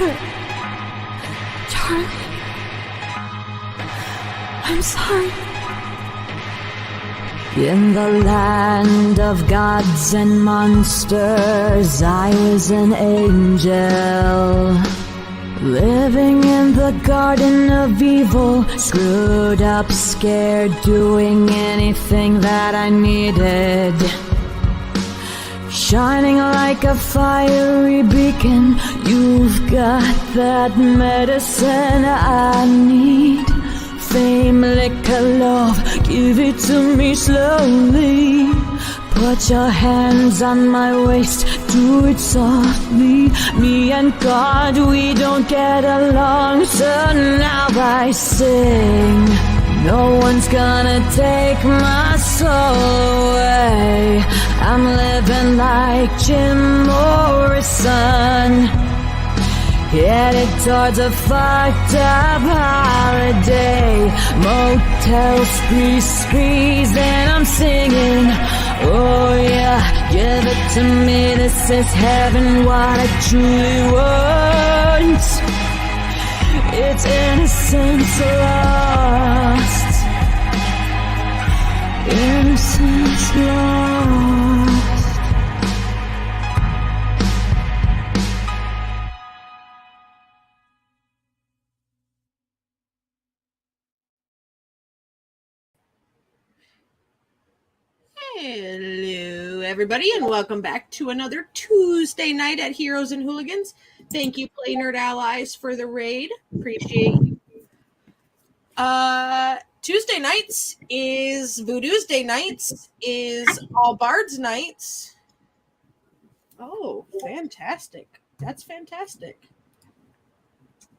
it. Charlie. I'm sorry. In the land of gods and monsters, I was an angel. Living in the garden of evil, screwed up, scared, doing anything that I needed. Shining like a fiery beacon, you've got that medicine I need. Fame, liquor, love, give it to me slowly. Put your hands on my waist, do it softly. Me and God, we don't get along, so now I sing. No one's gonna take my soul away. I'm living like Jim Morrison, headed towards a fucked up holiday. Motel sprees, and I'm singing. Oh yeah, give it to me, this is heaven, what I truly want. It's innocence lost. Innocence lost. Hello, everybody, and welcome back to another Tuesday night at Heroes and Hooligans. Thank you, Play Nerd Allies, for the raid. Appreciate you. Tuesday nights is Voodoo's Day nights, is All Bards nights. Oh, fantastic. That's fantastic.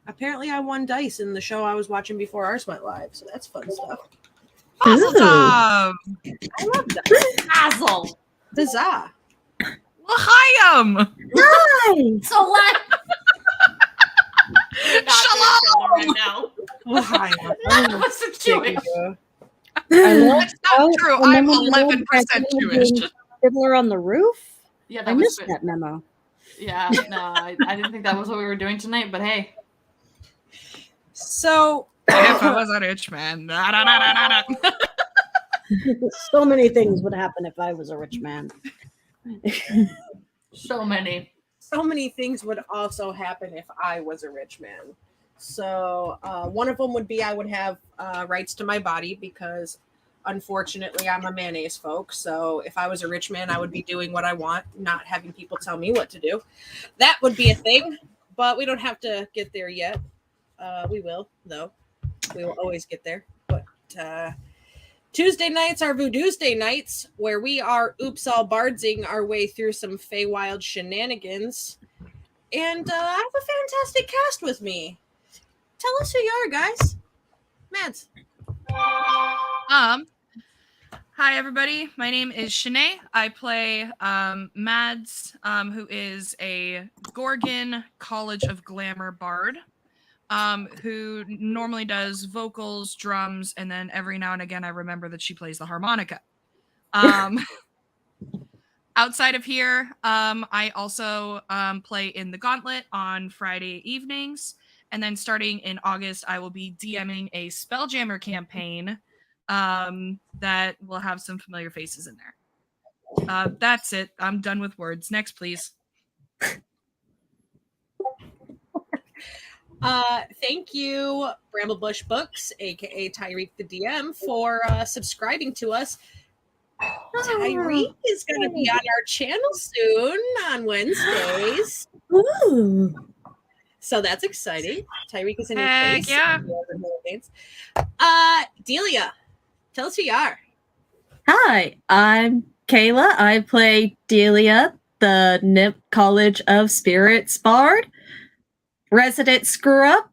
Apparently I won dice in the show I was watching before ours went live, so that's fun stuff. Awesome. I love that. Basil. Huzzah. L'chaim. Nice. So what? Shalom. Right now. None of us are Jewish. That's not true. I'm 11% Jewish. Fiddler on the Roof? Yeah, I missed that memo. Yeah, no, I didn't think that was what we were doing tonight, but hey. So, if I was a rich man. So many things would happen if I was a rich man. So many. So many things would also happen if I was a rich man. So one of them would be I would have rights to my body because unfortunately I'm a mayonnaise folk. So if I was a rich man, I would be doing what I want, not having people tell me what to do. That would be a thing, but we don't have to get there yet. We will, though. We will always get there. But Tuesday nights are Voodoo's Day nights, where we are oops all bardsing our way through some Feywild shenanigans. And I have a fantastic cast with me. Tell us who you are, guys. Mads. Hi, everybody. My name is Shanae. I play Mads, who is a Gorgon College of Glamour bard, who normally does vocals, drums, and then every now and again I remember that she plays the harmonica. Outside of here, I also play in the Gauntlet on Friday evenings, and then starting in August, I will be DMing a Spelljammer campaign that will have some familiar faces in there. That's it. I'm done with words. Next, please. Thank you, Bramblebush Books, aka Tyreek the DM, for subscribing to us. Tyreek is going to be on our channel soon on Wednesdays. Ooh. So that's exciting. Tyreek is in his Heck face. yeah. Delia, tell us who you are. Hi, I'm Kayla. I play Delia, the Nymph College of Spirits bard. Resident screw-up.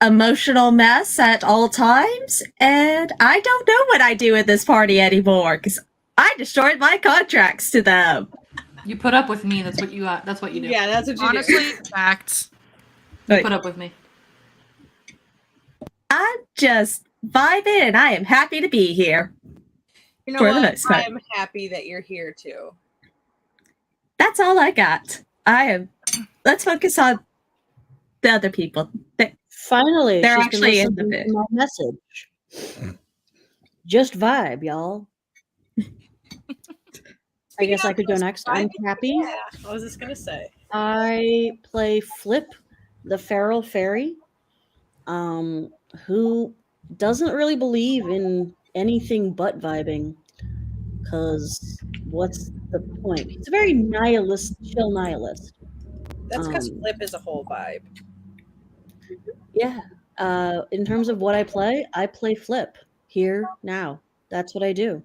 Emotional mess at all times. And I don't know what I do at this party anymore, because I destroyed my contracts to them. You put up with me. That's what you do. Yeah, that's what you Honestly, facts. You put up with me. I'm just vibing, and I am happy to be here. You know For the what? most part. I'm happy that you're here too. That's all I got. Let's focus on the other people. Finally, They're she's actually in been the listening to my message. Just vibe, y'all. I guess I could go next. I'm Cappy. Yeah, I was just gonna say. I play Flip, the feral fairy, who doesn't really believe in anything but vibing. Because what's the point? He's a very nihilist, chill nihilist. That's because Um, Flip is a whole vibe. Yeah. In terms of what I play Flip here now. That's what I do.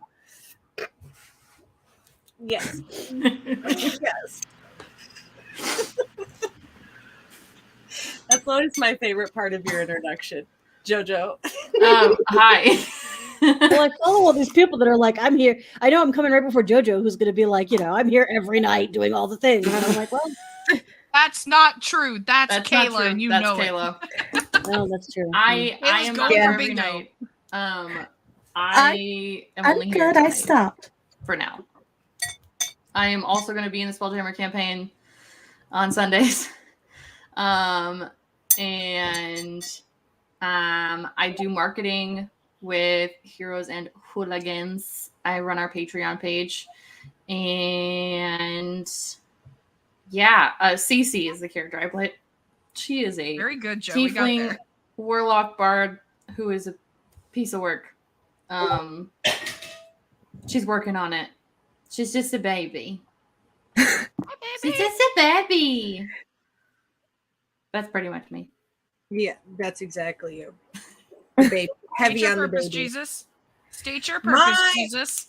Yes. Yes. That's always my favorite part of your introduction, JoJo. Hi. Well, I follow all these people that are like, I'm here. I know I'm coming right before JoJo, who's going to be like, I'm here every night doing all the things. And I'm like, well, That's not true. That's That's not Kayla, true. and you That's know Kayla. no, that's true. I Kayla's am going not for every bingo. night. I am I'm only here good. I tonight stopped. for now. I am also going to be in the Spelljammer campaign on Sundays. And I do marketing with Heroes and Hooligans. I run our Patreon page. And yeah, Cece is the character I play. She is a Very good, Joe. We got tiefling there. warlock bard who is a piece of work. She's working on it. She's just a baby. She's just a baby. That's pretty much me. Yeah, that's exactly you. Baby. Heavy State your on the purpose, baby. Jesus. State your purpose, Jesus.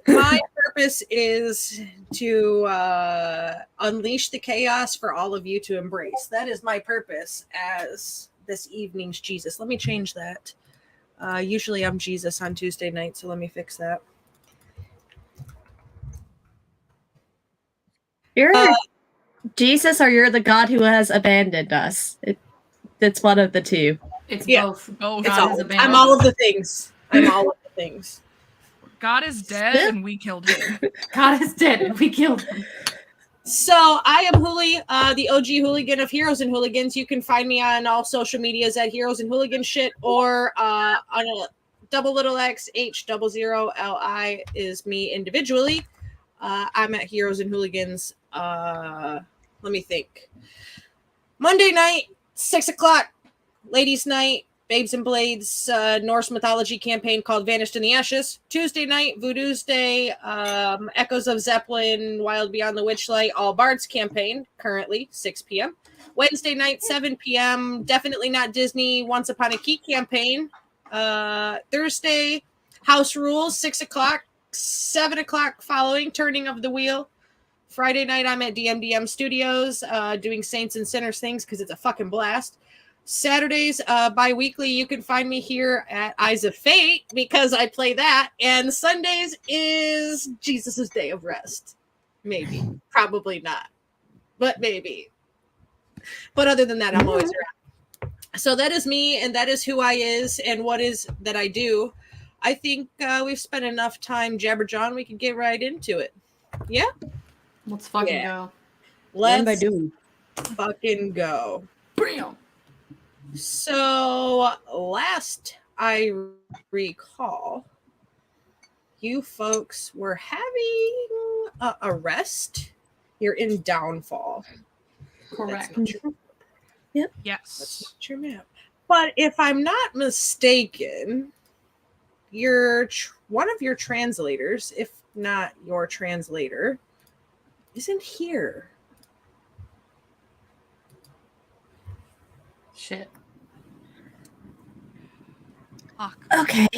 My purpose is to unleash the chaos for all of you to embrace. That is my purpose as this evening's Jesus. Let me change that. Usually I'm Jesus on Tuesday night, so let me fix that. You're Jesus, or you're the God who has abandoned us. It's one of the two. It's Yeah. both. Both. It's God all, has I'm abandoned all us. of the things. I'm all of the things. God is dead, and we killed him. God is dead and we killed him. So I am Hooli, the OG hooligan of Heroes and Hooligans. You can find me on all social medias at Heroes and Hooligan shit, or on a XXHZZLI is me individually. I'm at Heroes and Hooligans. Let me think. Monday night, 6:00, ladies' night, Babes and Blades, Norse mythology campaign called Vanished in the Ashes. Tuesday night, Voodoo's Day, Echoes of Zeppelin, Wild Beyond the Witchlight, All Bards campaign, currently 6 p.m. Wednesday night, 7 p.m., Definitely Not Disney, Once Upon a Key campaign. Thursday, House Rules, 6:00, 7:00 following, Turning of the Wheel. Friday night, I'm at DMDM Studios doing Saints and Sinners things because it's a fucking blast. Saturdays, bi-weekly, you can find me here at Eyes of Fate because I play that. And Sundays is Jesus' Day of Rest. Maybe. Probably not. But maybe. But other than that, I'm always around. So that is me, and that is who I is, and what is that I do. I think we've spent enough time jabber-jawing. We can get right into it. Yeah? Let's fucking Yeah. go. Learn by Let's doing. fucking go. Bam. So last I recall, you folks were having a rest. You're in Downfall. Correct. That's not your, that's Yes. not your map. But if I'm not mistaken, one of your translators, if not your translator, isn't here. Shit. Fuck. Okay.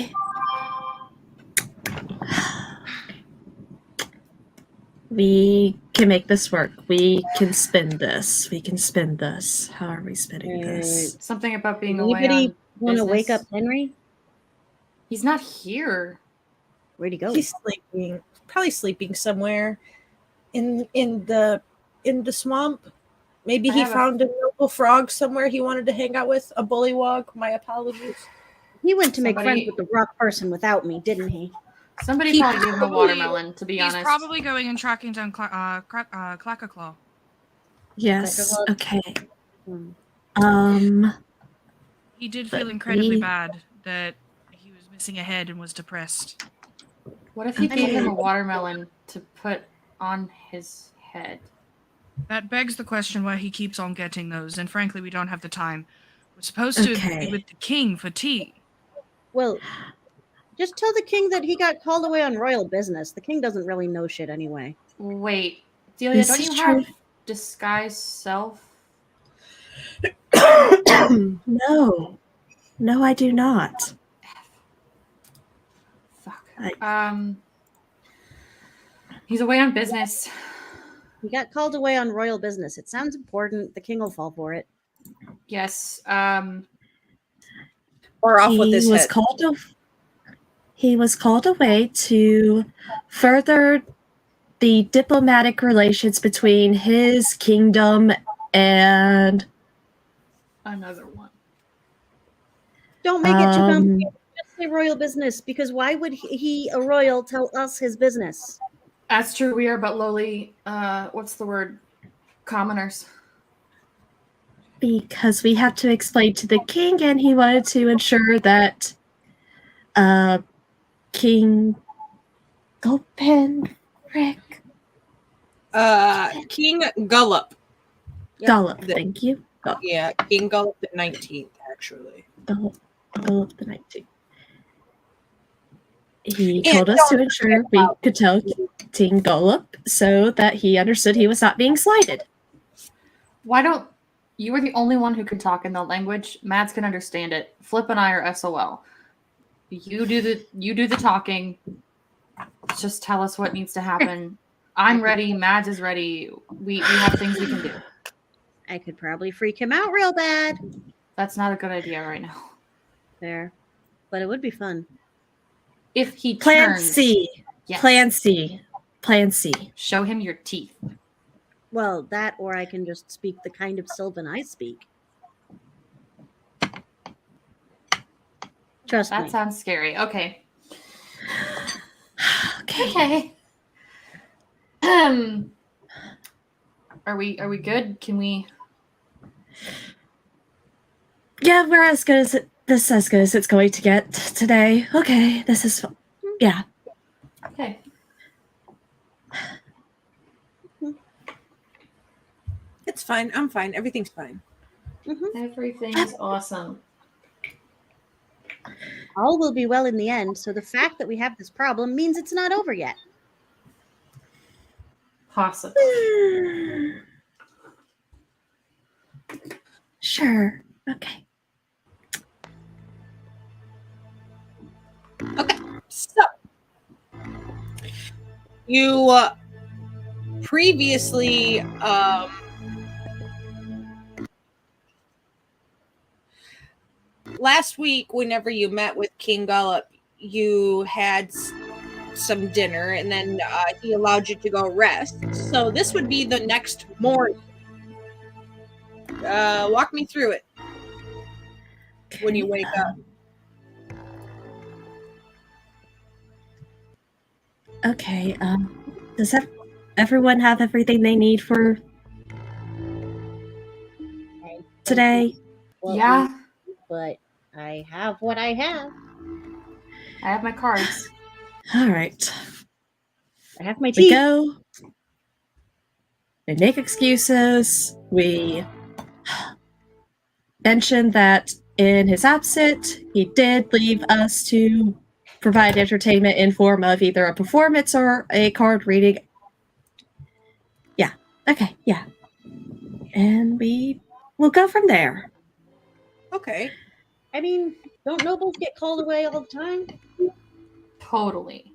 We can make this work. We can spin this. We can spin this. How are we spinning this? Something about being away Anybody on want to wake up business. Henry? He's not here. Where'd he go? He's sleeping, probably sleeping somewhere in the swamp. Maybe I he have a- found a noble frog somewhere he wanted to hang out with. A bullywog. My apologies. He went to make Somebody- friends with the rock person without me, didn't he? Somebody He probably gave him a probably- watermelon, to be He's honest. probably going and tracking down Clackaclaw. Yes. Like, Okay. hmm. He did But feel incredibly we- bad that he was missing a head and was depressed. What if you Okay. gave him a watermelon to put on his head? That begs the question why he keeps on getting those, and frankly, we don't have the time. We're supposed to be Okay. with the king for tea. Well, just tell the king that he got called away on royal business. The king doesn't really know shit anyway. Wait, Delia, This don't is you true. have disguise self? No. No, I do not. Fuck. I- He's away on business. He got called away on royal business. It sounds important. The king will fall for it. Yes. Or off with he his was head. he was called away to further the diplomatic relations between his kingdom and Another one. Don't make it too um complicated. Just say royal business, because why would he, a royal, tell us his business? That's true. We are but lowly. What's the word? Commoners. because we have to explain to the king, and he wanted to ensure that King Gulpen Rick King Gullop. Yep. Gullop, thank you. Yeah, King Gullop the 19th, actually. Gullop the 19th. He told us to ensure we could tell King Gullop so that he understood he was not being slighted. Why don't you were the only one who can talk in the language? Mads can understand it. Flip and I are SOL. You do the talking. Just tell us what needs to happen. I'm ready. Mads is ready. We have things we can do. I could probably freak him out real bad. That's not a good idea right now. There. But it would be fun. If he Plan turns, C. yes. Plan C. Plan C. Show him your teeth. Well, that, or I can just speak the kind of Sylvan I speak. Trust That me. sounds scary. Okay. Okay. Okay. Are we good? Can we? Yeah, we're as good as as good as it's going to get today. Okay, this is yeah. Okay. It's fine. I'm fine. Everything's fine. Everything's awesome. All will be well in the end, so the fact that we have this problem means it's not over yet. Possibly. Sure. Okay. So, you previously last week, whenever you met with King Gullop, you had some dinner, and then he allowed you to go rest. So this would be the next morning. Walk me through it when you wake up. Okay. Does everyone have everything they need for today? Well, Yeah. But I have what I have. I have my cards. All right. I have my We teeth. go. We make excuses. We mention that in his absence, he did leave us to provide entertainment in form of either a performance or a card reading. Yeah. Okay. Yeah. And we will go from there. Okay. I mean, don't nobles get called away all the time? Totally.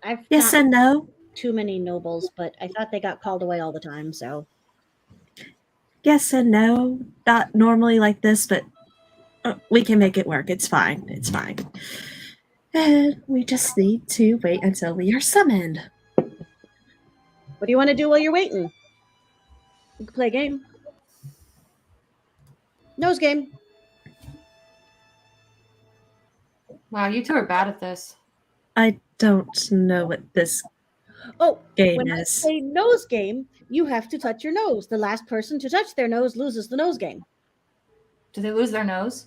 I've Yes not and no. too many nobles, but I thought they got called away all the time, so. Yes and no. Not normally like this, but we can make it work. It's fine. It's fine. And we just need to wait until we are summoned. What do you want to do while you're waiting? You can play a game. Nose game. Wow, you two are bad at this. I don't know what this Oh, game when I is. say nose game, you have to touch your nose. The last person to touch their nose loses the nose game. Do they lose their nose?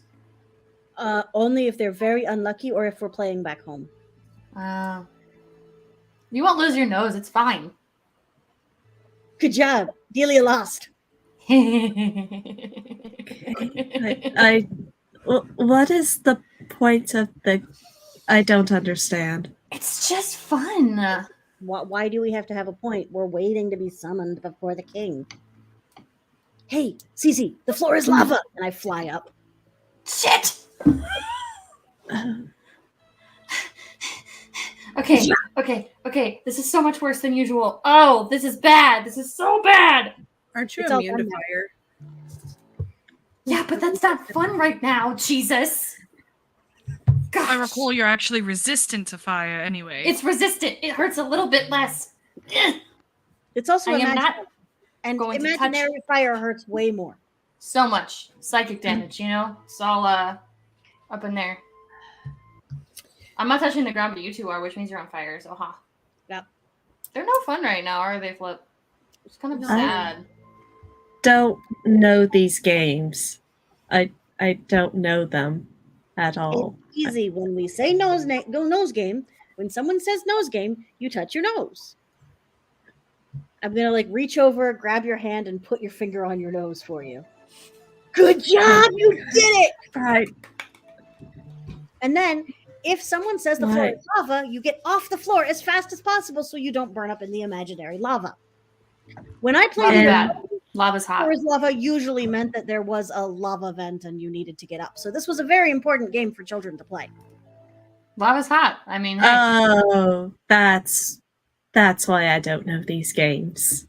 Only if they're very unlucky or if we're playing back home. You won't lose your nose. It's fine. Good job. Delia lost. What is the point of the? I don't understand. It's just fun. Why do we have to have a point? We're waiting to be summoned before the king. Hey, Cece, the floor is lava. And I fly up. Shit. Okay. This is so much worse than usual. Oh, this is bad. This is so bad. Aren't you It's all immune to done now. fire? Yeah, but that's not fun right now, Jesus. Gosh. I recall you're actually resistant to fire anyway. It's resistant. It hurts a little bit less. It's also I am imaginary. not And going to touch- imaginary fire hurts way more. so much psychic damage, you know? It's all up in there. I'm not touching the ground, but you two are, which means you're on fire, so ha. Yep. They're no fun right now, are they, Flip? It's kind of No. sad. Don't know these games. I don't know them at all. It's easy when we say nose game. When someone says nose game, you touch your nose. I'm gonna like reach over, grab your hand, and put your finger on your nose for you. Good job, you did it. Right. And then, if someone says the floor is lava, you get off the floor as fast as possible so you don't burn up in the imaginary lava. When I played Lava's it, bad. Lava's hot. floor is lava usually meant that there was a lava vent and you needed to get up. So this was a very important game for children to play. Lava's hot. I mean, hey. Oh, that's why I don't know these games.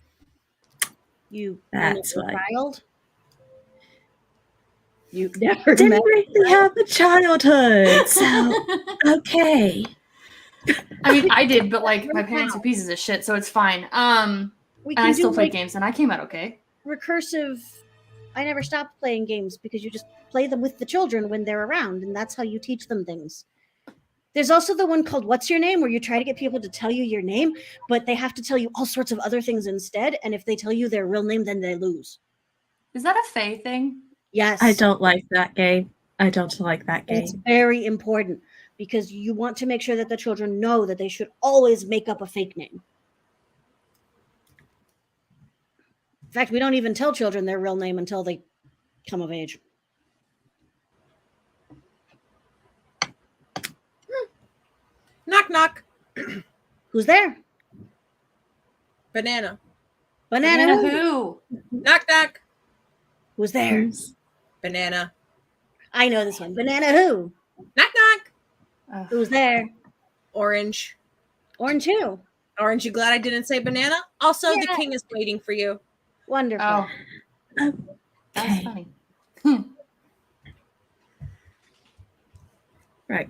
That's wonderful why. child. You've never Didn't met. really have a childhood, so okay. I mean, I did, but like my parents are pieces of shit, so it's fine. We And I can still do played like games, and I came out okay. recursive. I never stopped playing games because you just play them with the children when they're around, and that's how you teach them things. There's also the one called What's Your Name, where you try to get people to tell you your name, but they have to tell you all sorts of other things instead. And if they tell you their real name, then they lose. Is that a Faye thing? Yes. I don't like that game. I don't like that game. It's very important because you want to make sure that the children know that they should always make up a fake name. In fact, we don't even tell children their real name until they come of age. Knock, knock. Who's there? Banana. Banana. who? Knock, knock. Who's there? Banana. I know this one. Banana who? Knock, knock. Ugh. Who's there? Orange. Orange who? Orange, you glad I didn't say banana? Also, the Yeah. king is waiting for you. Wonderful. Oh, that's Okay. funny. Right.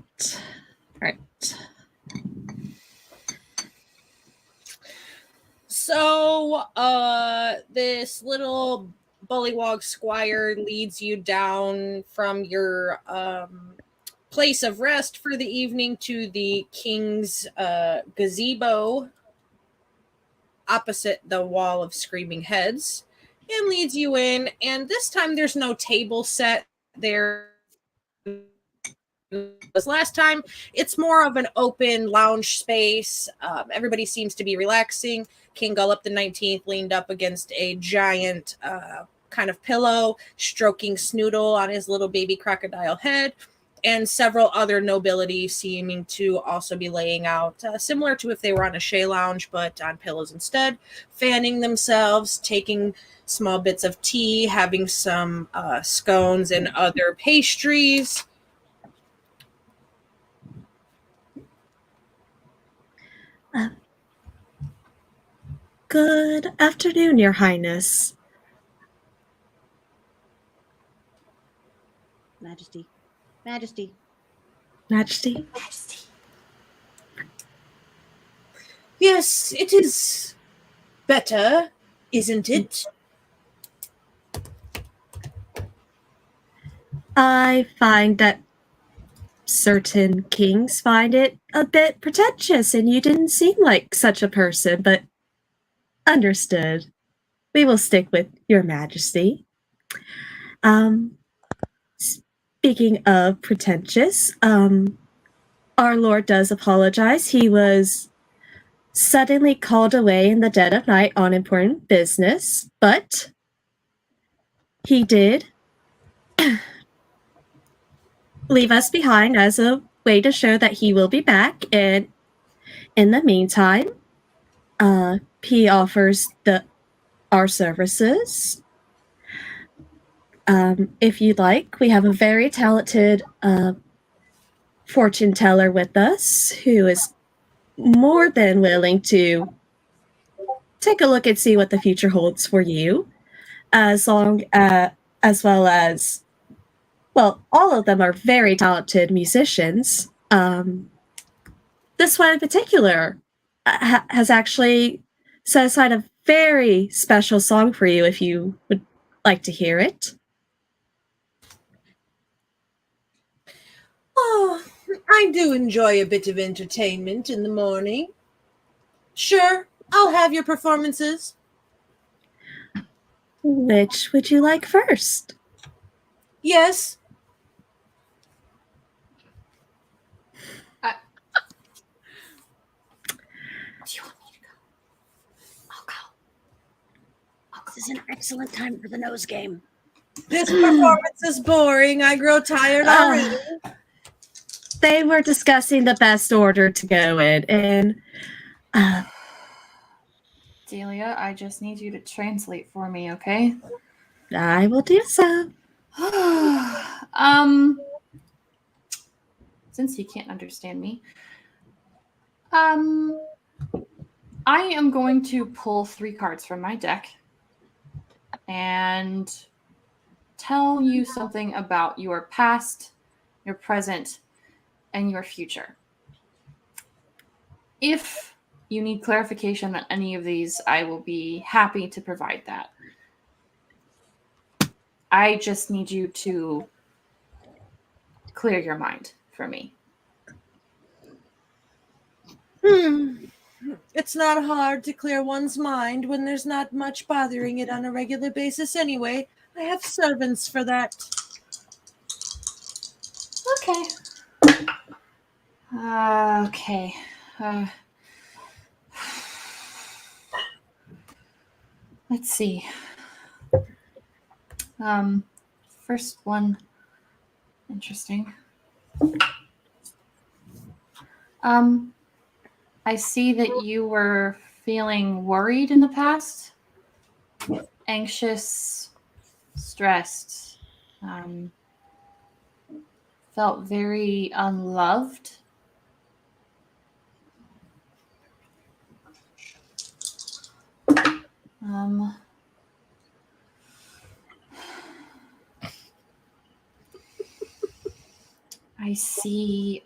So, this little bullywog squire leads you down from your place of rest for the evening to the king's gazebo opposite the wall of screaming heads, and leads you in. And this time there's no table set there as last time. It's more of an open lounge space. Everybody seems to be relaxing. King Gullop the 19th leaned up against a giant kind of pillow, stroking Snoodle on his little baby crocodile head, and several other nobility seeming to also be laying out, similar to if they were on a Shea lounge, but on pillows instead, fanning themselves, taking small bits of tea, having some scones and other pastries. Good afternoon, Your Highness. Majesty. Majesty. Majesty. Yes, it is better, isn't it? I find that certain kings find it a bit pretentious, and you didn't seem like such a person, but understood. We will stick with your majesty. Speaking of pretentious, our lord does apologize. He was suddenly called away in the dead of night on important business, but he did leave us behind as a way to show that he will be back. And in the meantime, he offers our services. If you'd like, we have a very talented fortune teller with us who is more than willing to take a look and see what the future holds for you, as well as, well, all of them are very talented musicians. This one in particular has actually set aside a very special song for you if you would like to hear it. Oh, I do enjoy a bit of entertainment in the morning. Sure, I'll have your performances. Which would you like first? Yes. Do you want me to go? I'll go. This is an excellent time for the nose game. This performance is boring. I grow tired already. They were discussing the best order to go in, and Delia, I just need you to translate for me, okay? I will do so. Since he can't understand me, I am going to pull 3 cards from my deck and tell you something about your past, your present, and your future. If you need clarification on any of these, I will be happy to provide that. I just need you to clear your mind for me. It's not hard to clear one's mind when there's not much bothering it on a regular basis anyway. I have servants for that. Okay. Okay. Let's see. First one. Interesting. I see that you were feeling worried in the past, anxious, stressed, felt very unloved. I see,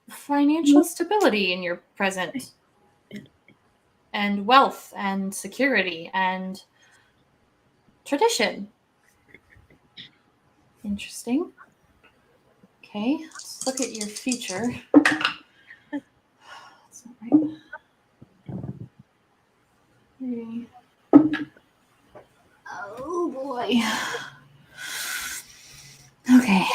financial stability in your present, and wealth and security and tradition. Interesting. Okay, let's look at your future. That's not right. Okay. Oh boy. Okay.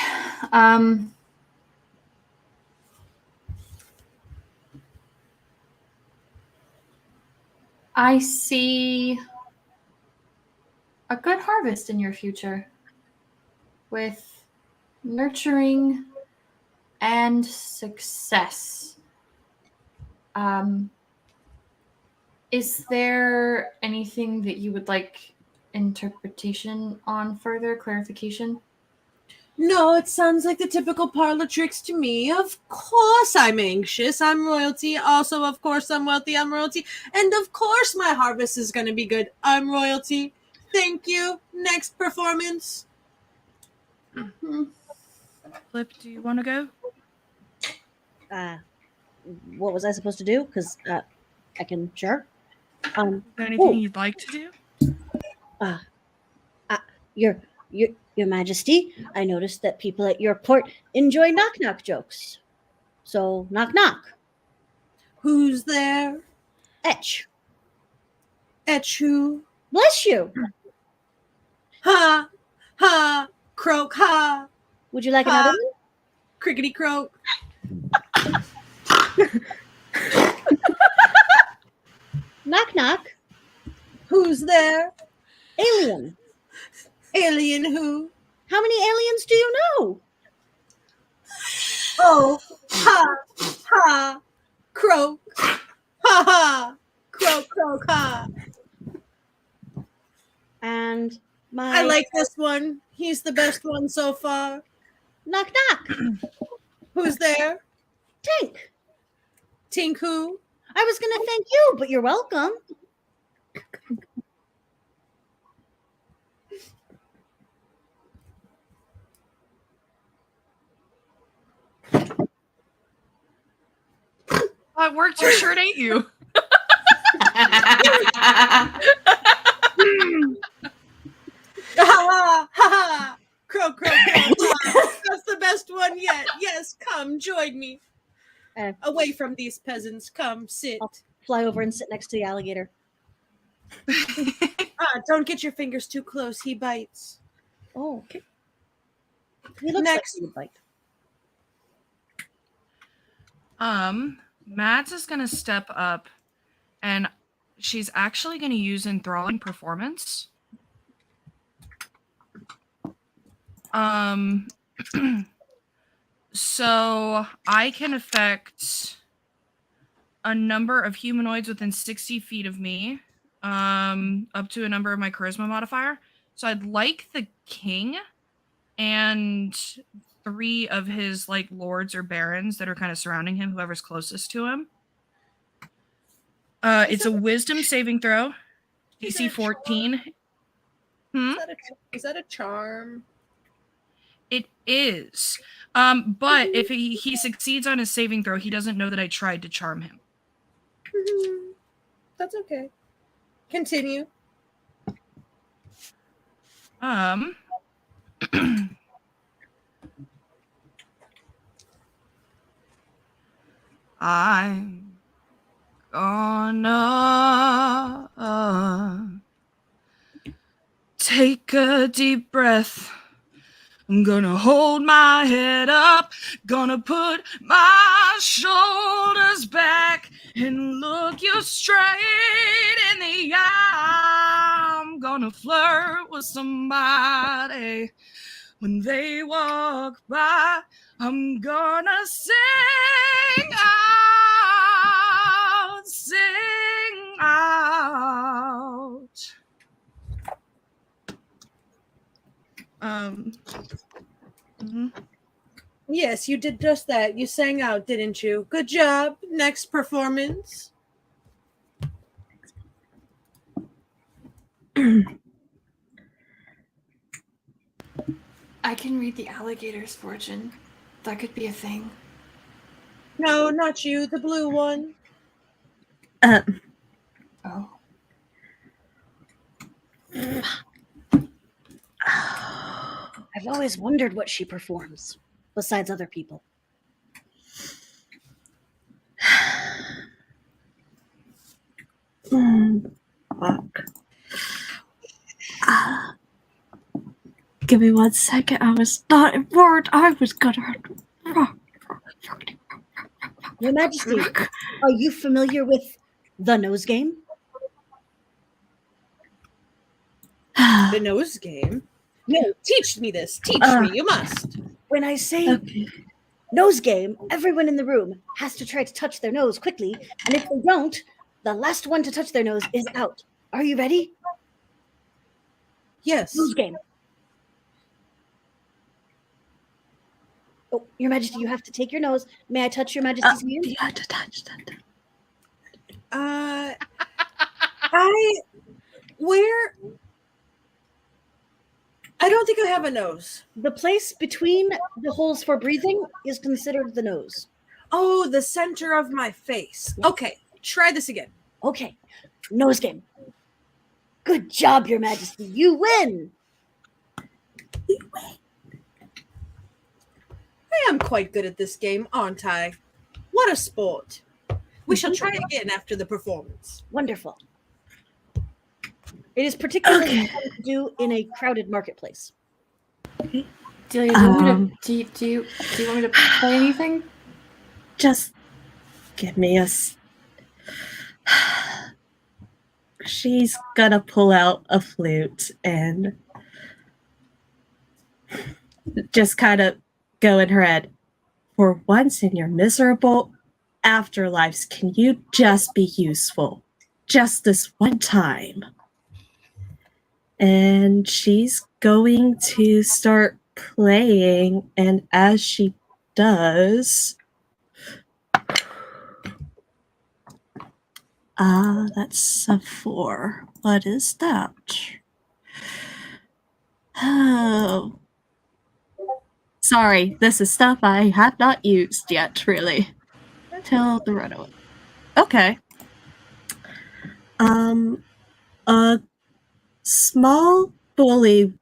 I see a good harvest in your future with nurturing and success. Is there anything that you would like interpretation on, further clarification? No, it sounds like the typical parlor tricks to me. Of course I'm anxious. I'm royalty. Also, of course, I'm wealthy. I'm royalty. And of course my harvest is going to be good. I'm royalty. Thank you. Next performance. Flip, do you want to go? What was I supposed to do? Because I can, sure. Is there anything you'd like to do? Your Majesty, I noticed that people at your port enjoy knock-knock jokes. So, knock-knock. Who's there? Etch. Etch who? Bless you. Ha! Ha! Croak! Ha! Would you like another one? Crickety croak. Knock-knock. Who's there? Alien. Alien who? How many aliens do you know? Oh! Ha! Ha! Croak! Ha ha! Croak! Croak! Ha! And my I like this one. He's the best one so far. knock-knock. Who's there? Tink. Tink who? I was going to thank you, but you're welcome. Oh, it worked. Your shirt ain't you. Ha ha ha! Croak! Croak! Croak! That's the best one yet. Yes, come join me. Away from these peasants. Come sit. I'll fly over and sit next to the alligator. Don't get your fingers too close. He bites. Oh, okay. He looks Next. like he would bite. Mads is gonna step up, and she's actually gonna use enthralling performance. So I can affect a number of humanoids within 60 feet of me, up to a number of my charisma modifier. So I'd like the king and 3 of his like lords or barons that are kind of surrounding him, whoever's closest to him. It's a wisdom saving throw, DC 14. Is that a charm? It is. But if he succeeds on his saving throw, he doesn't know that I tried to charm him. That's okay. Continue. I'm gonna take a deep breath. I'm gonna hold my head up, gonna put my shoulders back and look you straight in the eye. I'm gonna flirt with somebody when they walk by. I'm gonna sing out, sing out. Yes, you did just that. You sang out, didn't you? Good job. Next performance. I can read the alligator's fortune. That could be a thing. No, not you. The blue one. Oh. I've always wondered what she performs, besides other people. Fuck. Give me 1 second. I was not informed. I was gonna. Your Majesty, are you familiar with the nose game? The nose game. No, teach me this. Teach me. You must. When I say Okay. nose game, everyone in the room has to try to touch their nose quickly, and if they don't, the last one to touch their nose is out. Are you ready? Yes. Nose game. Oh, Your Majesty, you have to take your nose. May I touch Your Majesty's hand? You had to touch that. I don't think I have a nose. The place between the holes for breathing is considered the nose. Oh, the center of my face. Okay, try this again. Okay. Nose game. Good job, Your Majesty. You win. I am quite good at this game, aren't I? What a sport. We shall try again after the performance. Wonderful. It is particularly fun to do in a crowded marketplace. Delia, do you want me to, do you want me to play anything? Just give me a. She's gonna pull out a flute and just kind of go in her head. For once in your miserable afterlives, can you just be useful? Just this one time. And she's going to start playing, and as she does, that's a 4. What is that? Oh. Sorry, this is stuff I have not used yet, really. Tell the runaway. Okay. A small bully,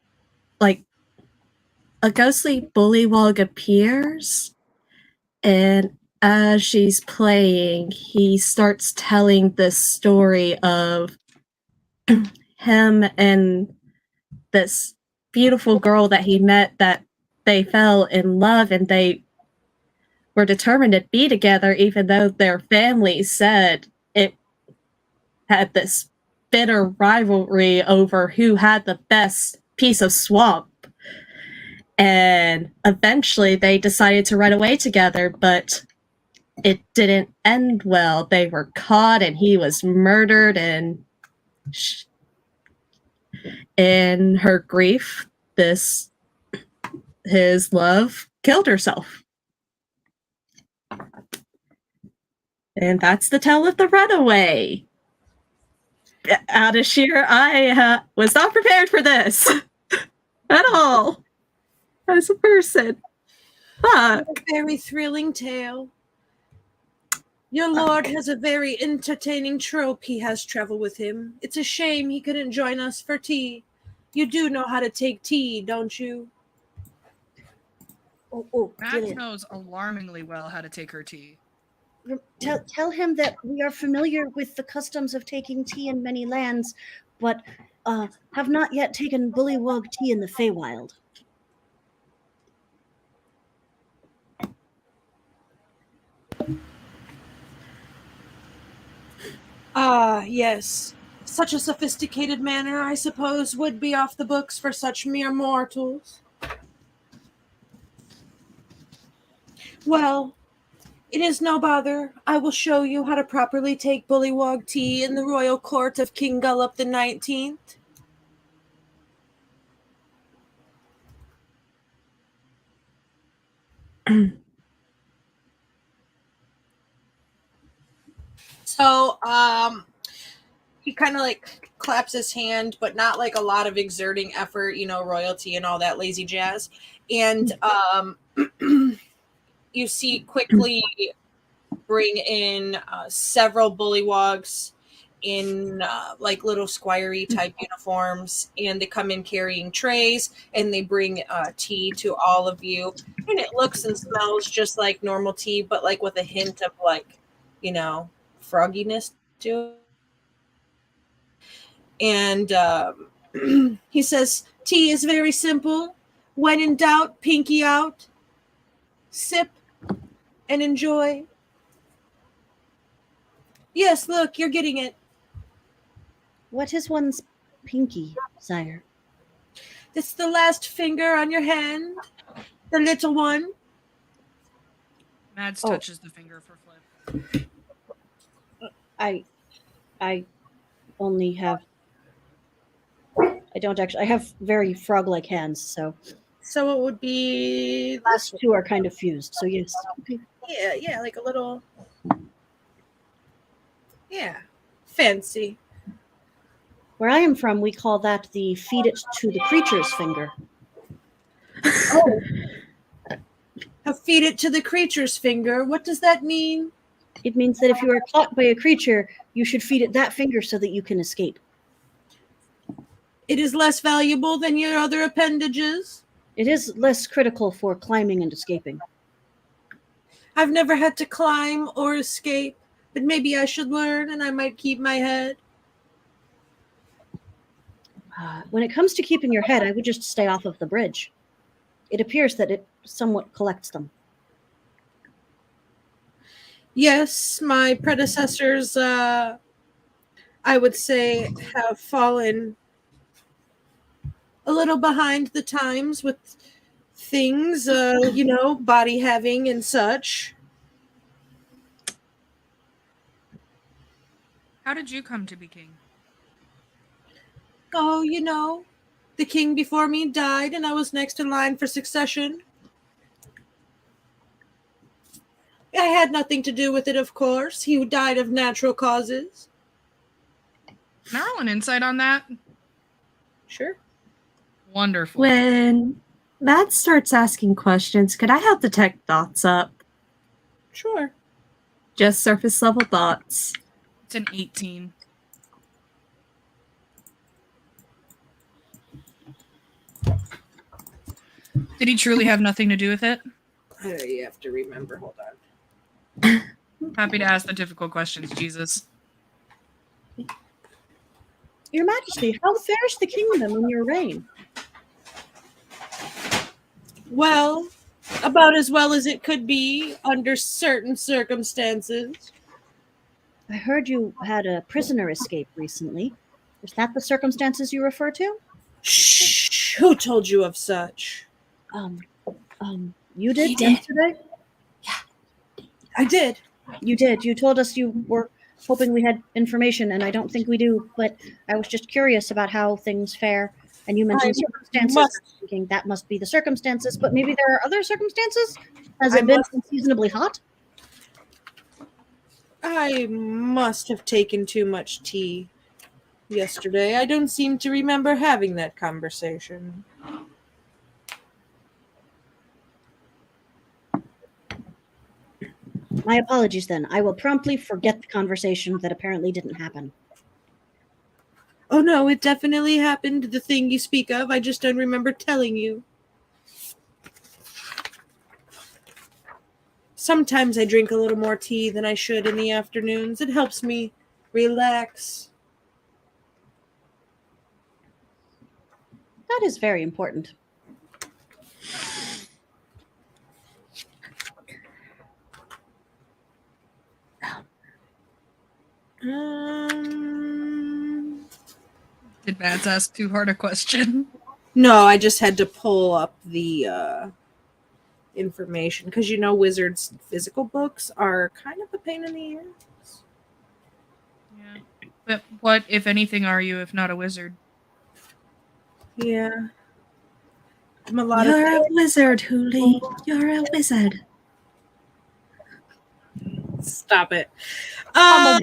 like a ghostly bullywug appears, and as she's playing, he starts telling this story of him and this beautiful girl that he met, that they fell in love and they were determined to be together, even though their family said it had this bitter rivalry over who had the best piece of swamp. And eventually they decided to run away together, but it didn't end well. They were caught and he was murdered, and in her grief, his love killed herself. And that's the tale of the runaway. Out of sheer, I was not prepared for this at all as a person. A very thrilling tale. Your lord has a very entertaining trope he has travel with him. It's a shame he couldn't join us for tea. You do know how to take tea, don't you? Max Delia. knows alarmingly well how to take her tea. Tell him that we are familiar with the customs of taking tea in many lands, but have not yet taken bullywug tea in the Feywild. Yes. Such a sophisticated manner, I suppose, would be off the books for such mere mortals. Well, it is no bother. I will show you how to properly take bullywug tea in the royal court of King Gullop the 19th. So, he kind of like claps his hand, but not like a lot of exerting effort, royalty and all that lazy jazz. And you see quickly bring in several bullywugs in like little squirey type uniforms, and they come in carrying trays, and they bring tea to all of you, and it looks and smells just like normal tea, but like with a hint of like, frogginess to it. And he says, tea is very simple. When in doubt, pinky out, sip, and enjoy. Yes, look, you're getting it. What is one's pinky, sire? It's the last finger on your hand, the little one. Mads touches the finger for Flip. I only have. I don't actually. I have very frog-like hands, so. So it would be. The last two are kind of fused, so yes. Okay. Yeah, like a little. Yeah, fancy. Where I am from, we call that the feed it to the creature's finger. Oh. Feed it to the creature's finger. What does that mean? It means that if you are caught by a creature, you should feed it that finger so that you can escape. It is less valuable than your other appendages. It is less critical for climbing and escaping. I've never had to climb or escape, but maybe I should learn and I might keep my head. When it comes to keeping your head, I would just stay off of the bridge. It appears that it somewhat collects them. Yes, my predecessors, I would say, have fallen a little behind the times with things, body having and such. How did you come to be king? Oh, the king before me died and I was next in line for succession. I had nothing to do with it, of course. He died of natural causes. Can I roll an insight on that? Sure. Wonderful. When Matt starts asking questions, could I have detect thoughts up? Sure. Just surface level thoughts. It's an 18. Did he truly have nothing to do with it? You have to remember. Hold on. Happy to ask the difficult questions, Jesus. Your Majesty, how fares the kingdom in your reign? Well, about as well as it could be under certain circumstances. I heard you had a prisoner escape recently. Is that the circumstances you refer to? Shh! Who told you of such? You did He did. yesterday? I did. You did. You told us you were hoping we had information, and I don't think we do, but I was just curious about how things fare. And you mentioned circumstances. I'm thinking that must be the circumstances, but maybe there are other circumstances? Has it been unseasonably hot? I must have taken too much tea yesterday. I don't seem to remember having that conversation. My apologies then. I will promptly forget the conversation that apparently didn't happen. Oh no, it definitely happened, the thing you speak of. I just don't remember telling you. Sometimes I drink a little more tea than I should in the afternoons. It helps me relax. That is very important. Did Mads ask too hard a question? No, I just had to pull up the information because wizards' physical books are kind of a pain in the ears. Yeah. But what, if anything, are you if not a wizard? Yeah. I'm a You're a wizard, Huli. You're a wizard. Stop it. No.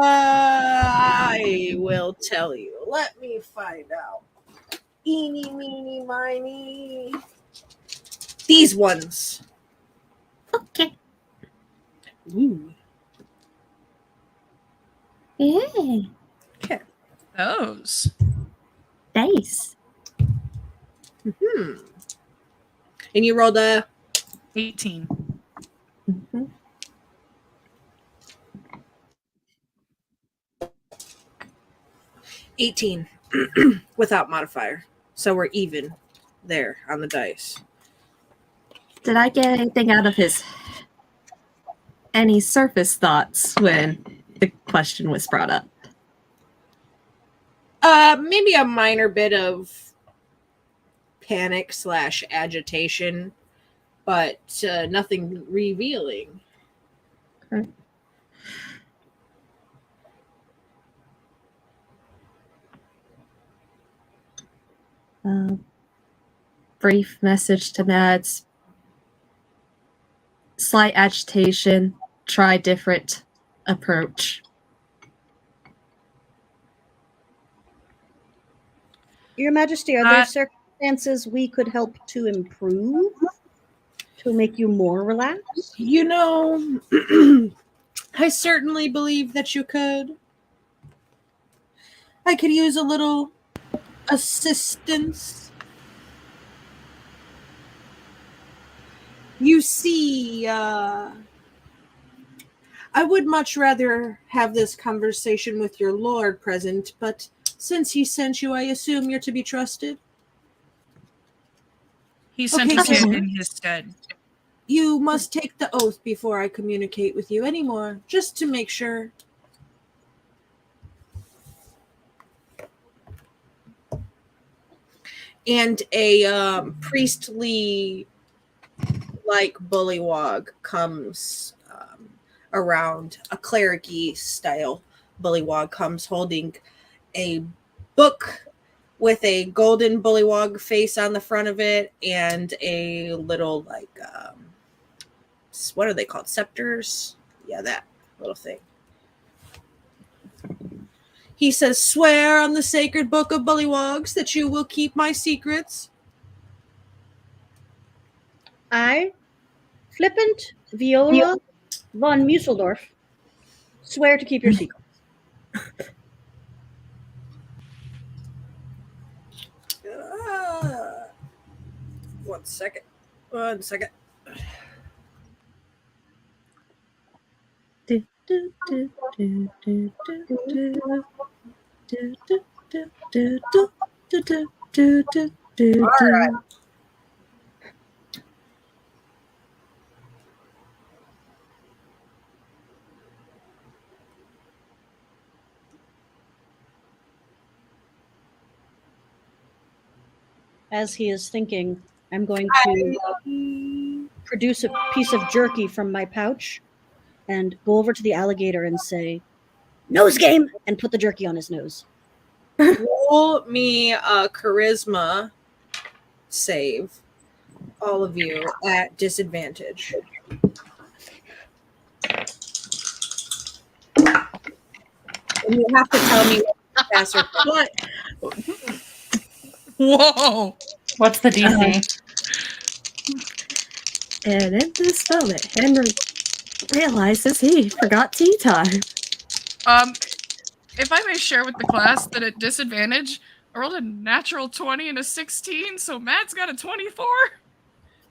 I will tell you. Let me find out. Eeny, meeny, miny. These ones. Okay. Ooh. Yeah. Okay. Those. Nice. And you rolled a 18. Mm-hmm. 18 without modifier. So we're even there on the dice. Did I get anything out of any surface thoughts when the question was brought up? Maybe a minor bit of panic/agitation, but nothing revealing. Okay. Brief message to Mads. Slight agitation. Try different approach. Your Majesty, are there circumstances we could help to improve? To make you more relaxed? You know, I certainly believe that you could. I could use a little assistance. You see, I would much rather have this conversation with your lord present, but since he sent you, I assume you're to be trusted. He sent us here in his stead. You must take the oath before I communicate with you anymore, just to make sure. And a priestly, like, bullywog comes around. A cleric-y style bullywog comes holding a book with a golden bullywog face on the front of it and a little, like, what are they called? Scepters? Yeah, that little thing. He says, "Swear on the sacred book of bullywogs that you will keep my secrets." I, Flippant Viola von Musseldorf, swear to keep your secret. 1 second. 1 second. Alright. As he is thinking, I'm going to produce a piece of jerky from my pouch and go over to the alligator and say, "Nose game!" and put the jerky on his nose. Roll me a charisma save, all of you, at disadvantage. And you have to tell me what pass or what. Whoa! What's the DC? And in this moment, Henry realizes he forgot tea time. If I may share with the class that at disadvantage, I rolled a natural 20 and a 16, so Matt's got a 24.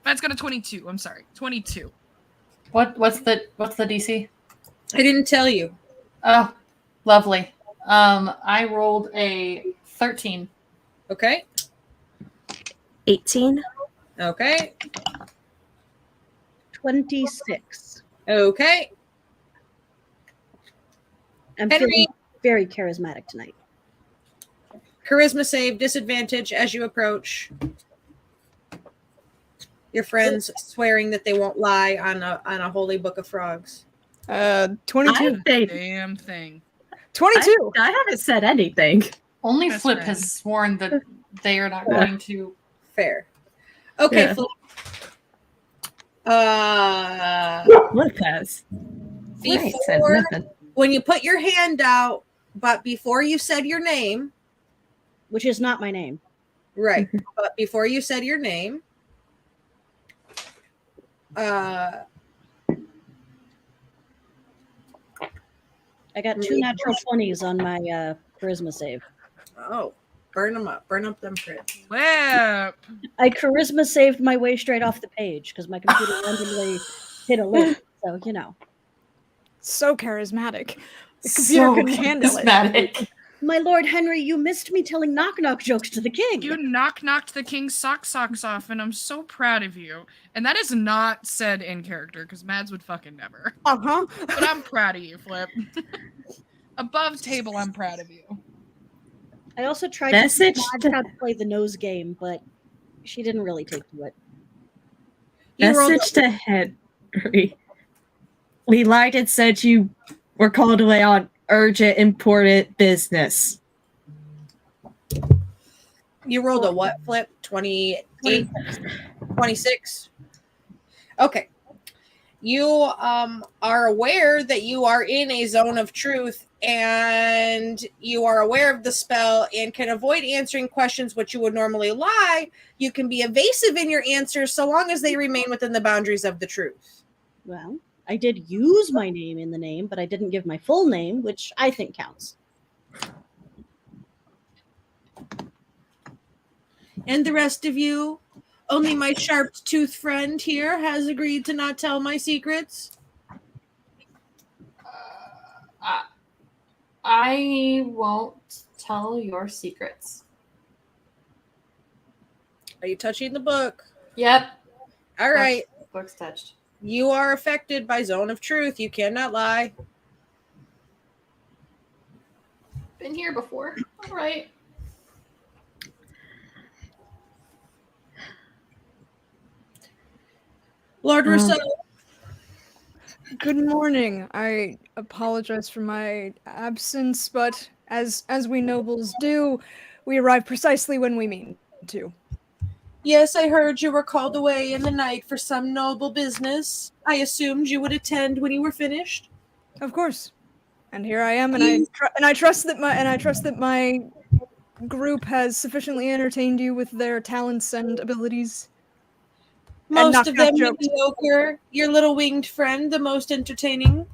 Matt's got a 22. I'm sorry, 22. What's the DC? I didn't tell you. Oh, lovely. I rolled a 13. Okay. 18. Okay. 26. Okay. I'm Henry. feeling very charismatic tonight. Charisma save, disadvantage as you approach. Your friends swearing that they won't lie on a holy book of frogs. 22. Damn thing. 22. I haven't said anything. Only Best Flip friend. has sworn that they are not going to. Fair. Okay, Yeah. Flip. Lopez. Right, said Before, nothing. when you put your hand out, but before you said your name, Which is not my name. right, but before you said your name, I got 2 natural 20s on my charisma save. oh, burn them up. Burn up them crits. Flip! I charisma saved my way straight off the page because my computer randomly hit a link. So, you know. So charismatic. The computer couldn't handle it. charismatic. My Lord Henry, you missed me telling knock-knock jokes to the king. You knocked the king's socks off, and I'm so proud of you. And that is not said in character, because Mads would fucking never. Uh-huh. But I'm proud of you, Flip. Above table, I'm proud of you. I also tried Message to teach how to play the nose game, but she didn't really take to it. You rolled Message to Henry. We lied and said you were called away on urgent, important business. You rolled a what, Flip? 28? 26? Okay. You are aware that you are in a zone of truth, and you are aware of the spell and can avoid answering questions which you would normally lie. You can be evasive in your answers so long as they remain within the boundaries of the truth. Well, I did use my name in the name, but I didn't give my full name, which I think counts. And the rest of you, only my sharp-toothed friend here has agreed to not tell my secrets. I won't tell your secrets. Are you touching the book? Yep. All right. Book's touched. You are affected by zone of truth. You cannot lie. Been here before. All right. Lord Rousseau. Good morning. I apologize for my absence, but as we nobles do, we arrive precisely when we mean to. Yes, I heard you were called away in the night for some noble business. I assumed you would attend when you were finished. Of course. And here I am, and I trust that my group has sufficiently entertained you with their talents and abilities. Most of them mediocre. Your little winged friend, the most entertaining.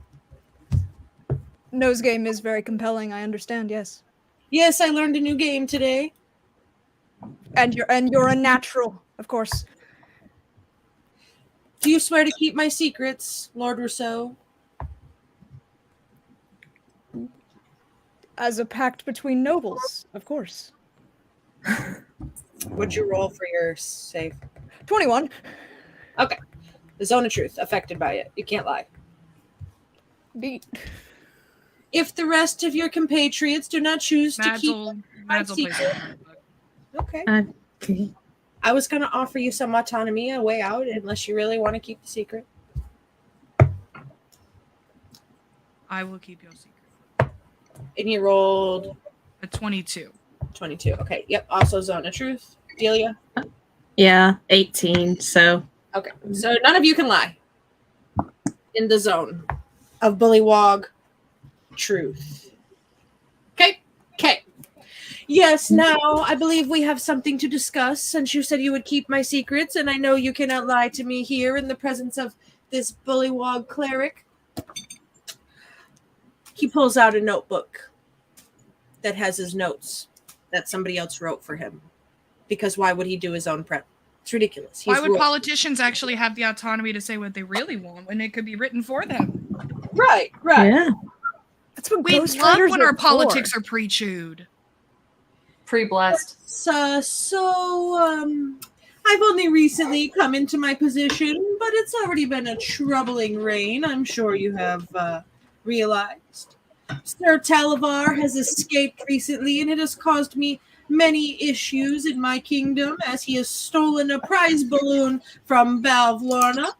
Nose game is very compelling, I understand, yes. Yes, I learned a new game today. And you're a natural, of course. Do you swear to keep my secrets, Lord Rousseau? As a pact between nobles, of course. What'd you roll for your save? 21. Okay. The zone of truth, affected by it. You can't lie. Beat. If the rest of your compatriots do not choose to keep my Mads will play secret... some. Okay. Okay. I was going to offer you some autonomy, a way out, unless you really want to keep the secret. I will keep your secret. And you rolled... A 22. 22. Okay. Yep. Also zone of truth. Delia? Yeah, 18, so... Okay. So none of you can lie. In the zone of bullywog truth. Okay. Okay. Yes, now I believe we have something to discuss, since you said you would keep my secrets, and I know you cannot lie to me here in the presence of this bullywog cleric. He pulls out a notebook that has his notes that somebody else wrote for him. Because why would he do his own prep? It's ridiculous. Why would politicians actually have the autonomy to say what they really want when it could be written for them? Right. Yeah. That's what We love when our politics are pre-chewed. Pre-blessed. I've only recently come into my position, but it's already been a troubling reign, I'm sure you have realized. Sir Talavar has escaped recently, and it has caused me many issues in my kingdom, as he has stolen a prize balloon from Bavlorna.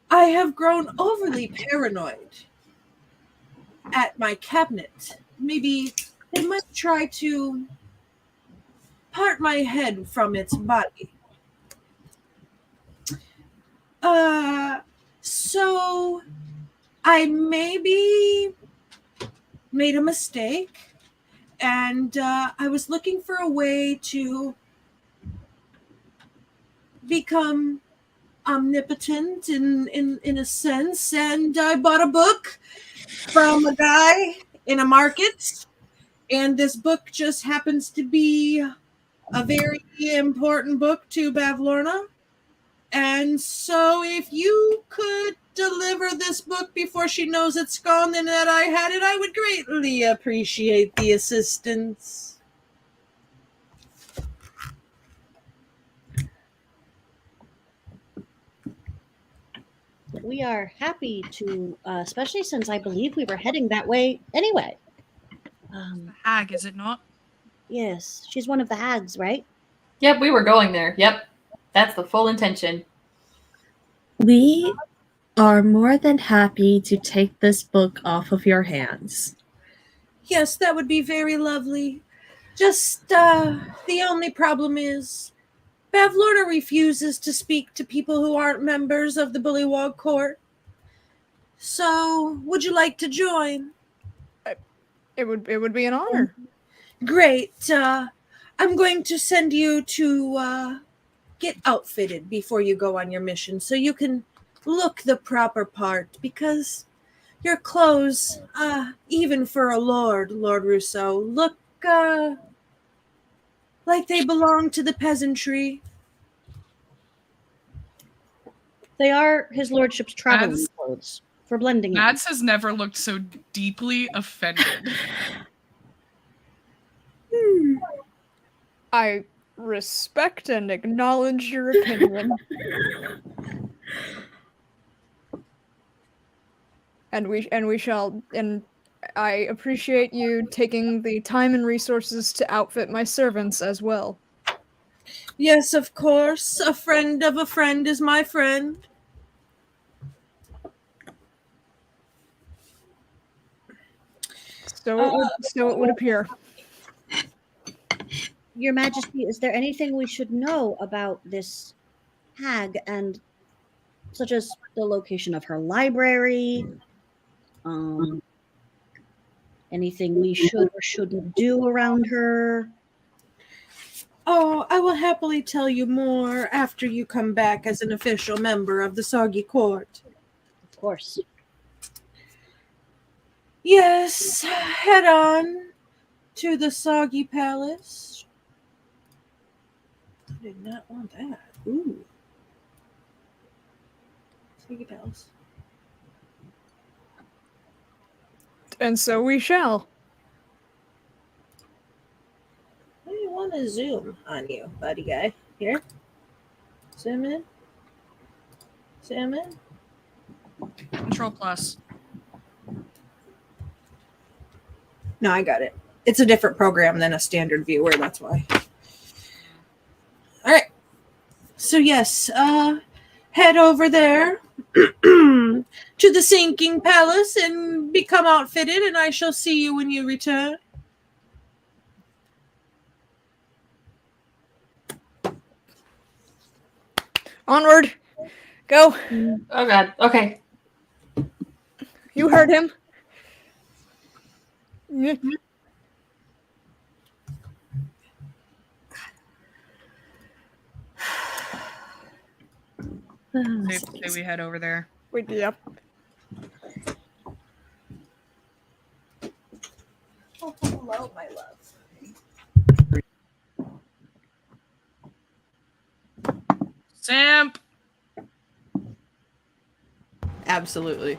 I have grown overly paranoid at my cabinet. Maybe they might try to part my head from its body. So I maybe made a mistake, and I was looking for a way to become omnipotent in a sense, and I bought a book from a guy in a market, and this book just happens to be a very important book to Bavlorna. And so if you could deliver this book before she knows it's gone and that I had it, I would greatly appreciate the assistance. We are happy to, especially since I believe we were heading that way anyway. The hag, is it not? Yes, she's one of the hags, right? Yep, we were going there. Yep. That's the full intention. We are more than happy to take this book off of your hands. Yes, that would be very lovely. Just the only problem is Bavlorna refuses to speak to people who aren't members of the Bullywog Court. So, would you like to join? It would be an honor. Great. I'm going to send you to get outfitted before you go on your mission so you can look the proper part, because your clothes, even for a Lord Rousseau, look like they belong to the peasantry. They are his lordship's traveling Mads- clothes for blending in. Mads has never looked so deeply offended. I respect and acknowledge your opinion. And I appreciate you taking the time and resources to outfit my servants as well. Yes, of course. A friend of a friend is my friend. So it would appear. Your Majesty, is there anything we should know about this hag, and such as the location of her library? Anything we should or shouldn't do around her? Oh, I will happily tell you more after you come back as an official member of the Soggy Court. Of course. Yes, head on to the Soggy Palace. I did not want that. Ooh. Soggy Palace. And so we shall. I want to zoom on you, buddy guy. Here. Zoom in. Zoom in. Control plus. No, I got it. It's a different program than a standard viewer, that's why. All right. So yes, head over there to the Sinking Palace and become outfitted, and I shall see you when you return. Onward. Go. Oh god. Okay. You heard him. Say we head over there. Yep. Oh, hello, my love. Simp. Absolutely.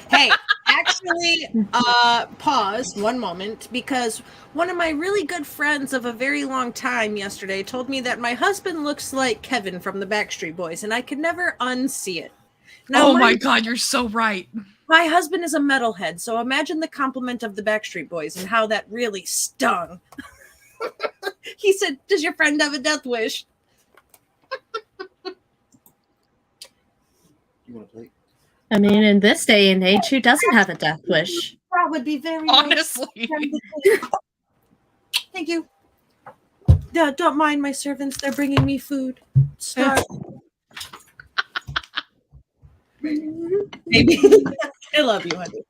Hey, actually, pause one moment, because one of my really good friends of a very long time yesterday told me that my husband looks like Kevin from the Backstreet Boys, and I could never unsee it. Now, Oh my god, you're so right. My husband is a metalhead, so imagine the compliment of the Backstreet Boys and how that really stung. He said, "Does your friend have a death wish?" You want to play? I mean, in this day and age, who doesn't have a death wish? That would be very Honestly. nice. Thank you. Don't mind my servants. They're bringing me food. Start. Maybe. I love you, honey.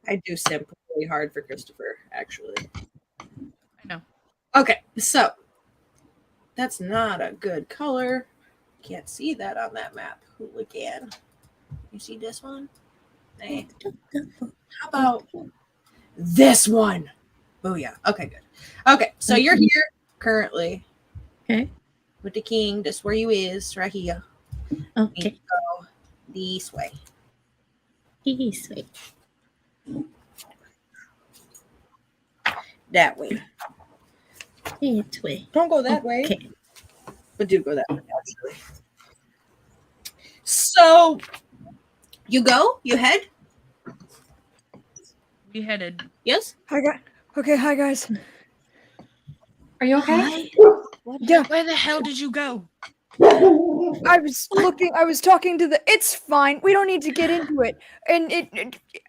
I do simp really hard for Christopher, actually. I know. Okay, so that's not a good color. Can't see that on that map. Hooligan. You see this one? Hey. How about this one? Booyah. Okay, good. Okay, so you're here currently. Okay. With the king. This where you is, right here. Okay. Go this way. Sweet. That way. That way. Don't go that way. Okay. But do go that way, actually. So you go? You head? We headed. Yes? Hi, guys. Okay, hi, guys. Are you okay? Yeah. Where the hell did you go? I was talking to the. It's fine. We don't need to get into it. And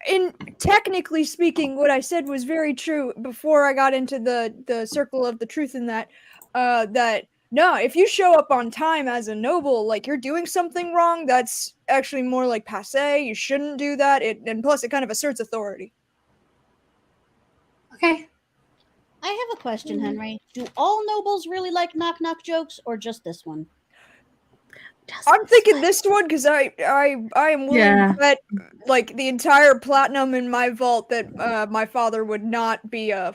in technically speaking, what I said was very true before I got into the circle of the truth in that. That no, if you show up on time as a noble, like you're doing something wrong, that's actually more like passé. You shouldn't do that. And plus, it kind of asserts authority. Okay. I have a question, Henry. Do all nobles really like knock-knock jokes, or just this one? I'm thinking this one because I am willing to bet like the entire platinum in my vault that my father would not be a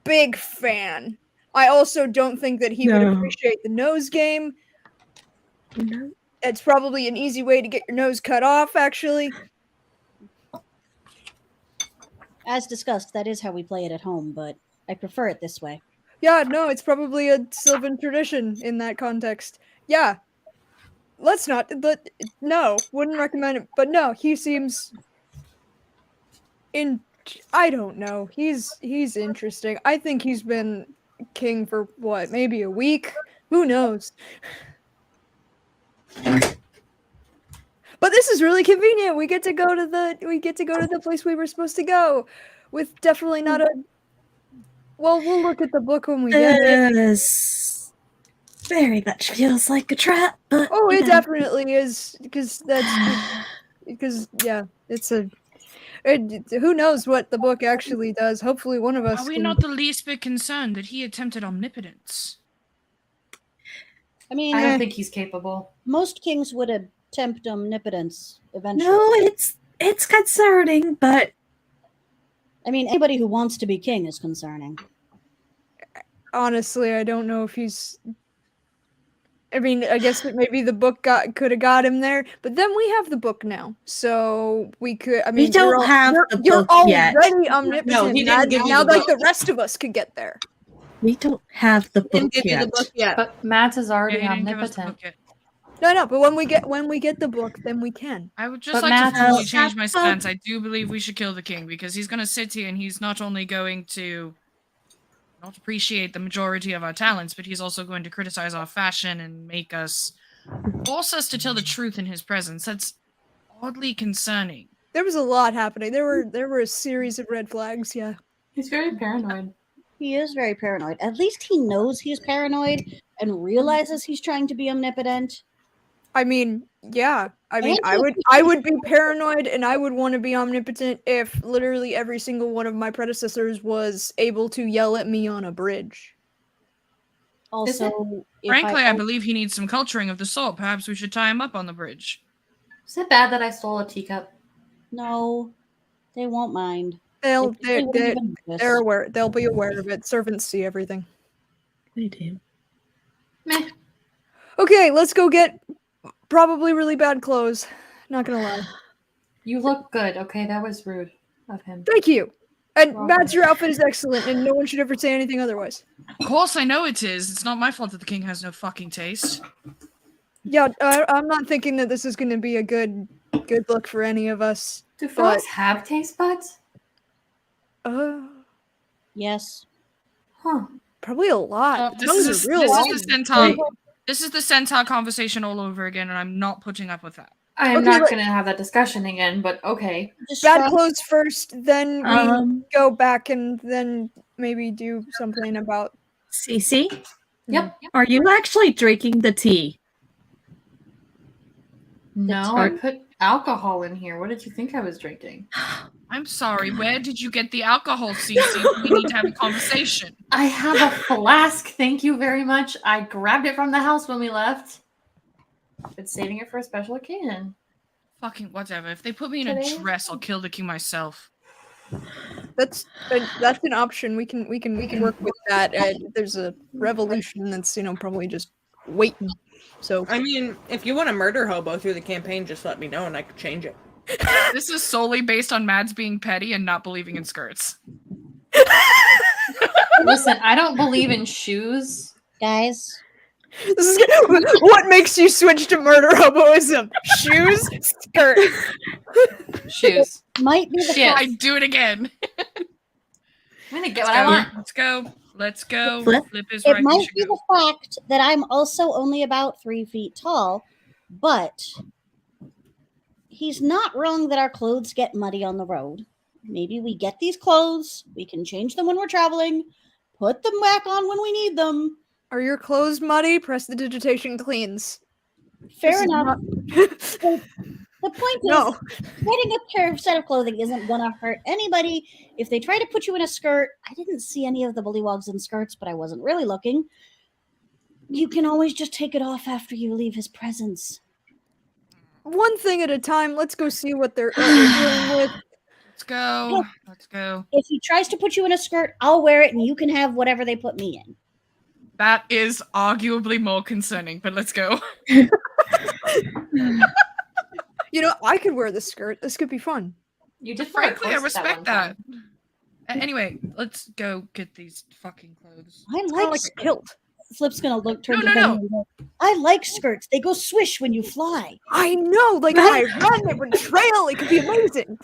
big fan. I also don't think that he would appreciate the nose game. No. It's probably an easy way to get your nose cut off, actually. As discussed, that is how we play it at home, but I prefer it this way. Yeah, no, it's probably a Sylvan tradition in that context. Yeah. Let's not. No, wouldn't recommend it. But no, he seems. I don't know. He's interesting. I think he's been king for what, maybe a week. Who knows? But this is really convenient. We get to go to the place we were supposed to go, with definitely not a. Well, we'll look at the book when we get it. This very much feels like a trap, but Oh, it definitely is, because yeah, it's a. Who knows what the book actually does? Hopefully, one of us. Are we can... not the least bit concerned that he attempted omnipotence? I mean, I don't think he's capable. most kings would attempt omnipotence eventually. no, it's concerning, but I mean, anybody who wants to be king is concerning. Honestly, I don't know if he's. I mean, I guess that maybe the book could have got him there, but then we have the book now, so we could. I mean, we don't have the you're book yet. already omnipotent. No, he didn't give you now, the like book. the rest of us could get there. We don't have the book Didn't give you yet. the book yet. But Matt is already Yeah, he didn't give us the omnipotent. book yet. No, but when we get the book, then we can. I would just But like Matt to fully has- change my stance. I do believe we should kill the king because he's going to sit here and he's not only going to not appreciate the majority of our talents, but he's also going to criticize our fashion and force us to tell the truth in his presence. That's oddly concerning. There was a lot happening. There were a series of red flags. Yeah. He's very paranoid. He is very paranoid. At least he knows he's paranoid and realizes he's trying to be omnipotent. I mean, yeah. I mean, And I would be paranoid, and I would want to be omnipotent if literally every single one of my predecessors was able to yell at me on a bridge. Also, if Frankly, I believe he needs some culturing of the sort. Perhaps we should tie him up on the bridge. Is it bad that I stole a teacup? No, they won't mind. They're wouldn't even notice. aware. They'll be aware of it. Servants see everything. They do. Meh. Okay, let's go get probably really bad clothes. Not gonna lie. You look good. Okay, that was rude of him. Thank you. And Welcome. Matt, your outfit is excellent, and no one should ever say anything otherwise. Of course, I know it is. It's not my fault that the king has no fucking taste. Yeah, I'm not thinking that this is going to be a good look for any of us. Do frogs have taste buds? Yes. Huh. Probably a lot. This Tongues is are real this long. is the centaur. This is the centaur conversation all over again, and I'm not putting up with that. I am Okay, not but- going to have that discussion again, but okay. Bad clothes first, then we Um, go back and then maybe do something about. Cece, Yep. are you actually drinking the tea? No, I put alcohol in here. What did you think I was drinking? I'm sorry. Where did you get the alcohol, Cece? We need to have a conversation. I have a flask. Thank you very much. I grabbed it from the house when we left. Been saving it for a special occasion. Fucking whatever. If they put me in Today? a dress, I'll kill the king myself. That's an option. We can work with that. There's a revolution that's probably just waiting. So I mean, if you want to murder hobo through the campaign, just let me know and I could change it. This is solely based on Mads being petty and not believing in skirts. Listen, I don't believe in shoes. Guys, this is what makes you switch to murder hoboism: shoes, skirt. Shoes. might be the Shit. first, I do it again. I'm gonna get what I want. Let's go. Let's go. Flip? Flip is It right. We might should be go. the fact that I'm also only about 3 feet tall, but he's not wrong that our clothes get muddy on the road. Maybe we get these clothes, we can change them when we're traveling, put them back on when we need them. Are your clothes muddy? Press the digitation cleans. Fair This is enough. not- The point is, No. getting a set of clothing isn't going to hurt anybody. If they try to put you in a skirt, I didn't see any of the bullywogs in skirts, but I wasn't really looking. You can always just take it off after you leave his presence. One thing at a time. Let's go see what they're dealing with. Let's go. Let's go. If he tries to put you in a skirt, I'll wear it and you can have whatever they put me in. That is arguably more concerning, but let's go. You know, I could wear this skirt. This could be fun. You did Frankly, I one respect that. time. Anyway, let's go get these fucking clothes. I It's like kinda like a kilt. Flip's gonna turn No, to no, Henry and go, I like skirts. They go swish when you fly. I know, like I run, they would trail. It could be amazing.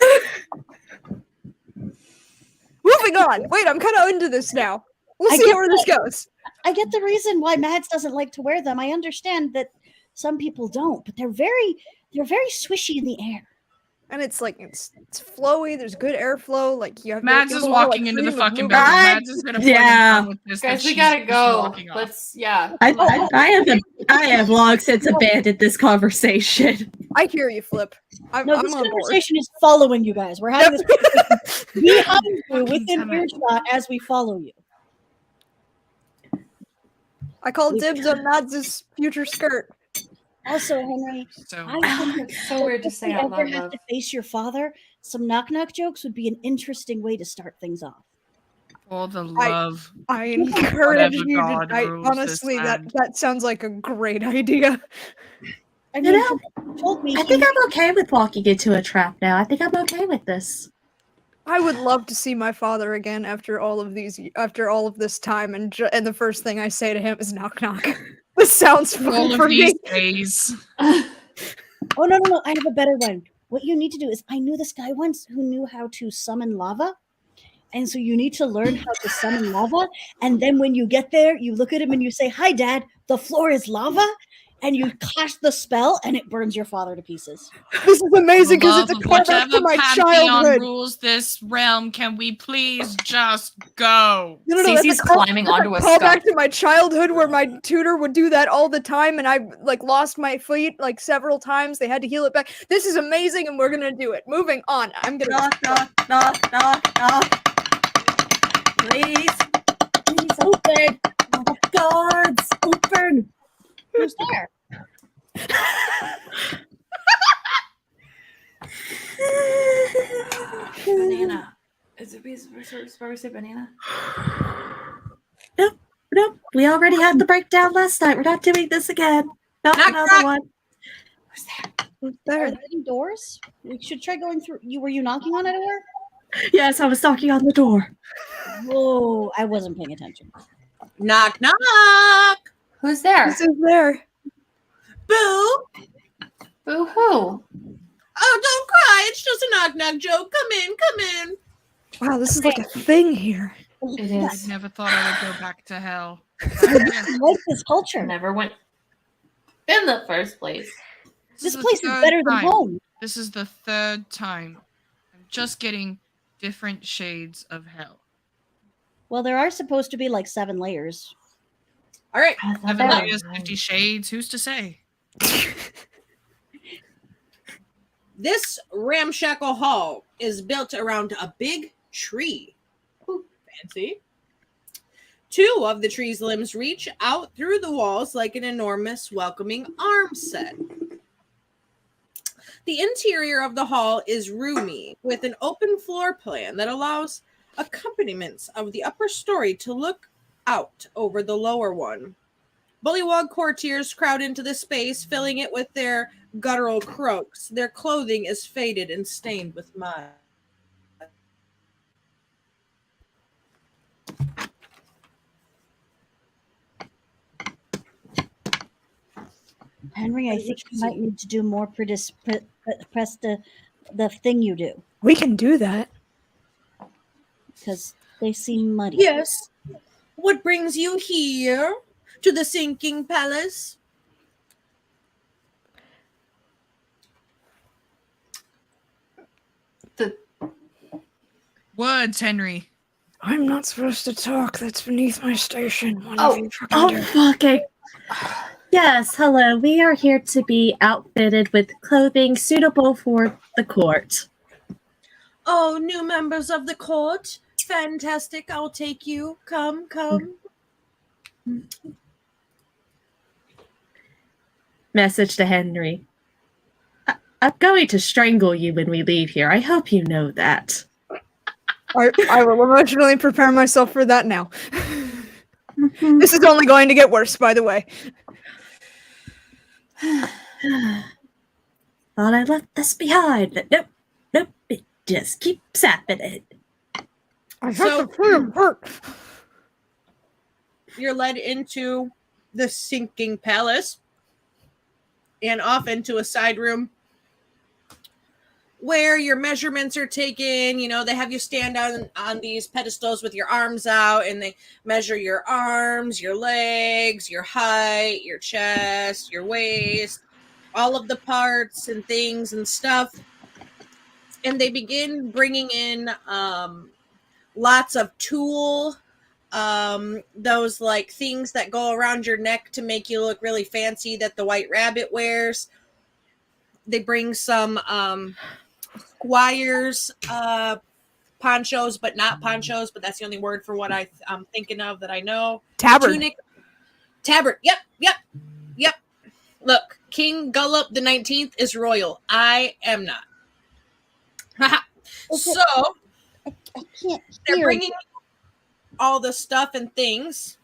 Moving on. Wait, I'm kind of into this now. We'll I see get where this goes. I get the reason why Mads doesn't like to wear them. I understand that some people don't, but they're very swishy in the air. And it's like it's flowy. There's good airflow. Like you have. Mads you is have a little, walking like, into the freedom of fucking movement. bedroom. Mads is gonna Yeah. with this. Guys, that we she's gotta just go. walking off. Let's, yeah. I have long since abandoned this conversation. I hear you, Flip. I'm No, this on board. conversation is following you guys. We're having this conversation behind you within damn it. earshot as we follow you. I call dibs on Mads' future skirt. Also, Henry, So I think It's so weird to if say you out ever loud, have love. to face your father, some knock-knock jokes would be an interesting way to start things off. for the love. I encourage you to. God I rules honestly, this land. that sounds like a great idea. I You mean, know, he told me I think I'm okay with walking into a trap now. I think I'm okay with this. I would love to see my father again after all of this time, and the first thing I say to him is knock knock. This sounds fun All for of these me. days. Oh, no, I have a better one. What you need to do is, I knew this guy once who knew how to summon lava. And so you need to learn how to summon lava. And then when you get there, you look at him and you say, hi, Dad, the floor is lava. And you cast the spell and it burns your father to pieces. This is amazing because it's a For the love of callback to my Pantheon childhood. rules this realm. Can we please just go? No, Cece's climbing onto a callback skunk. to my childhood where my tutor would do that all the time, and I like lost my feet like several times. They had to heal it back. This is amazing, and we're gonna do it. Moving on. I'm gonna Knock, knock, knock, knock, knock. Please, please open. Oh, gods, open. Who's there? Banana. Is it supposed to banana? Nope. We already had the breakdown last night. We're not doing this again. Not Knock, another knock. one. Who's Are there? there any doors? We should try going through. Were you knocking on a door? Yes, I was knocking on the door. Whoa, I wasn't paying attention. Knock, knock. Who's there? This is there. Boo. Boo hoo. Oh, don't cry. It's just a knock, knock joke. Come in. Wow, this is like a thing here. It I is. never thought I would go back to hell. I like this culture. Never went in the first place. This the place is third better than time. home. This is the third time. I'm just getting different shades of hell. Well, there are supposed to be like 7 layers. All right. 7 layers, 50 shades. Who's to say? This ramshackle hall is built around a big tree. Ooh, fancy. 2 of the tree's limbs reach out through the walls like an enormous welcoming arm set. The interior of the hall is roomy, with an open floor plan that allows accompaniments of the upper story to look out over the lower one. Bullywug courtiers crowd into the space, filling it with their guttural croaks. Their clothing is faded and stained with mud. Henry, I think you might need to do more press the thing you do. We can do that. Because They seem muddy. Yes. What brings you here to the sinking palace? Woods, Henry. I'm not supposed to talk. That's beneath my station. One Oh, of you fucking oh, do. fucking. Yes, hello. We are here to be outfitted with clothing suitable for the court. Oh, new members of the court. Fantastic. I'll take you. Come. Message to Henry. I'm going to strangle you when we leave here. I hope you know that. I will emotionally prepare myself for that now. This is only going to get worse, by the way. Thought I left this behind, but nope. It just keeps happening. I have So- to prove hurt. You're led into the sinking palace and off into a side room where your measurements are taken. You know, they have you stand on these pedestals with your arms out, and they measure your arms, your legs, your height, your chest, your waist, all of the parts and things and stuff. And they begin bringing in lots of tulle, those like things that go around your neck to make you look really fancy that the White Rabbit wears. They bring some squires ponchos, but not ponchos, but that's the only word for what I'm thinking of that I know. Tabard. Tunic. Tabard. Yep. Look, King Gullop the 19th is royal. I am not. So I can't they're hear. bringing all the stuff and things,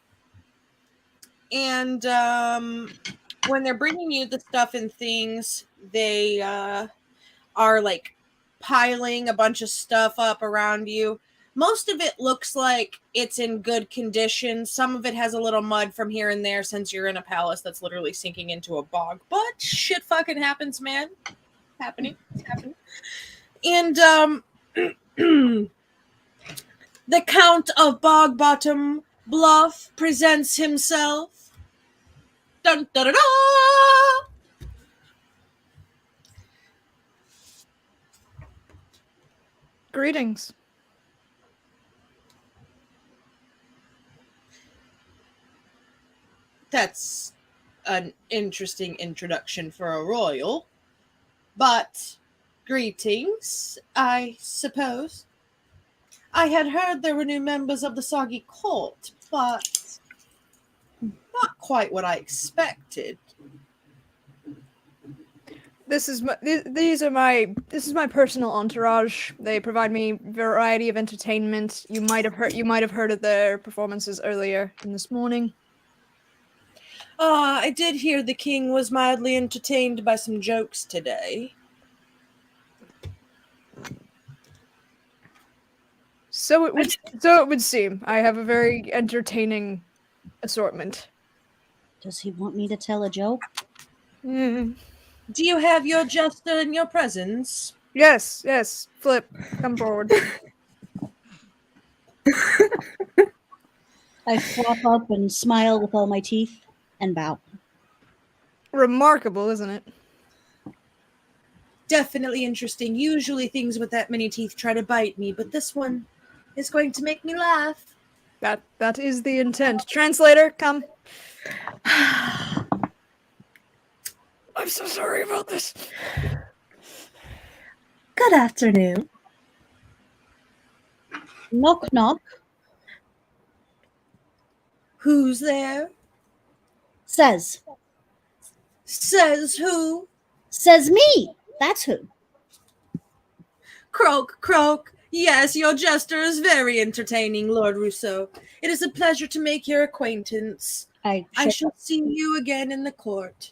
and when they're bringing you the stuff and things, they are like piling a bunch of stuff up around you. Most of it looks like it's in good condition. Some of it has a little mud from here and there, since you're in a palace that's literally sinking into a bog. But shit fucking happens, man. It's happening. And the Count of Bog Bottom Bluff presents himself. Dun da da da! Greetings. That's an interesting introduction for a royal. But greetings, I suppose. I had heard there were new members of the Soggy Court, but not quite what I expected. This is my personal entourage. They provide me variety of entertainment. You might have heard of their performances earlier in this morning. I did hear the king was mildly entertained by some jokes today. So it would seem. I have a very entertaining assortment. Does he want me to tell a joke? Do you have your jester in your presence? Yes. Flip, come forward. I flop up and smile with all my teeth and bow. Remarkable, isn't it? Definitely interesting. Usually things with that many teeth try to bite me, but this one is going to make me laugh. That is the intent. Translator, come. I'm so sorry about this. Good afternoon. Knock, knock. Who's there? Says. Says who? Says me. That's who. Croak, croak. Yes, your jester is very entertaining, Lord Rousseau. It is a pleasure to make your acquaintance. I shall see you again in the court.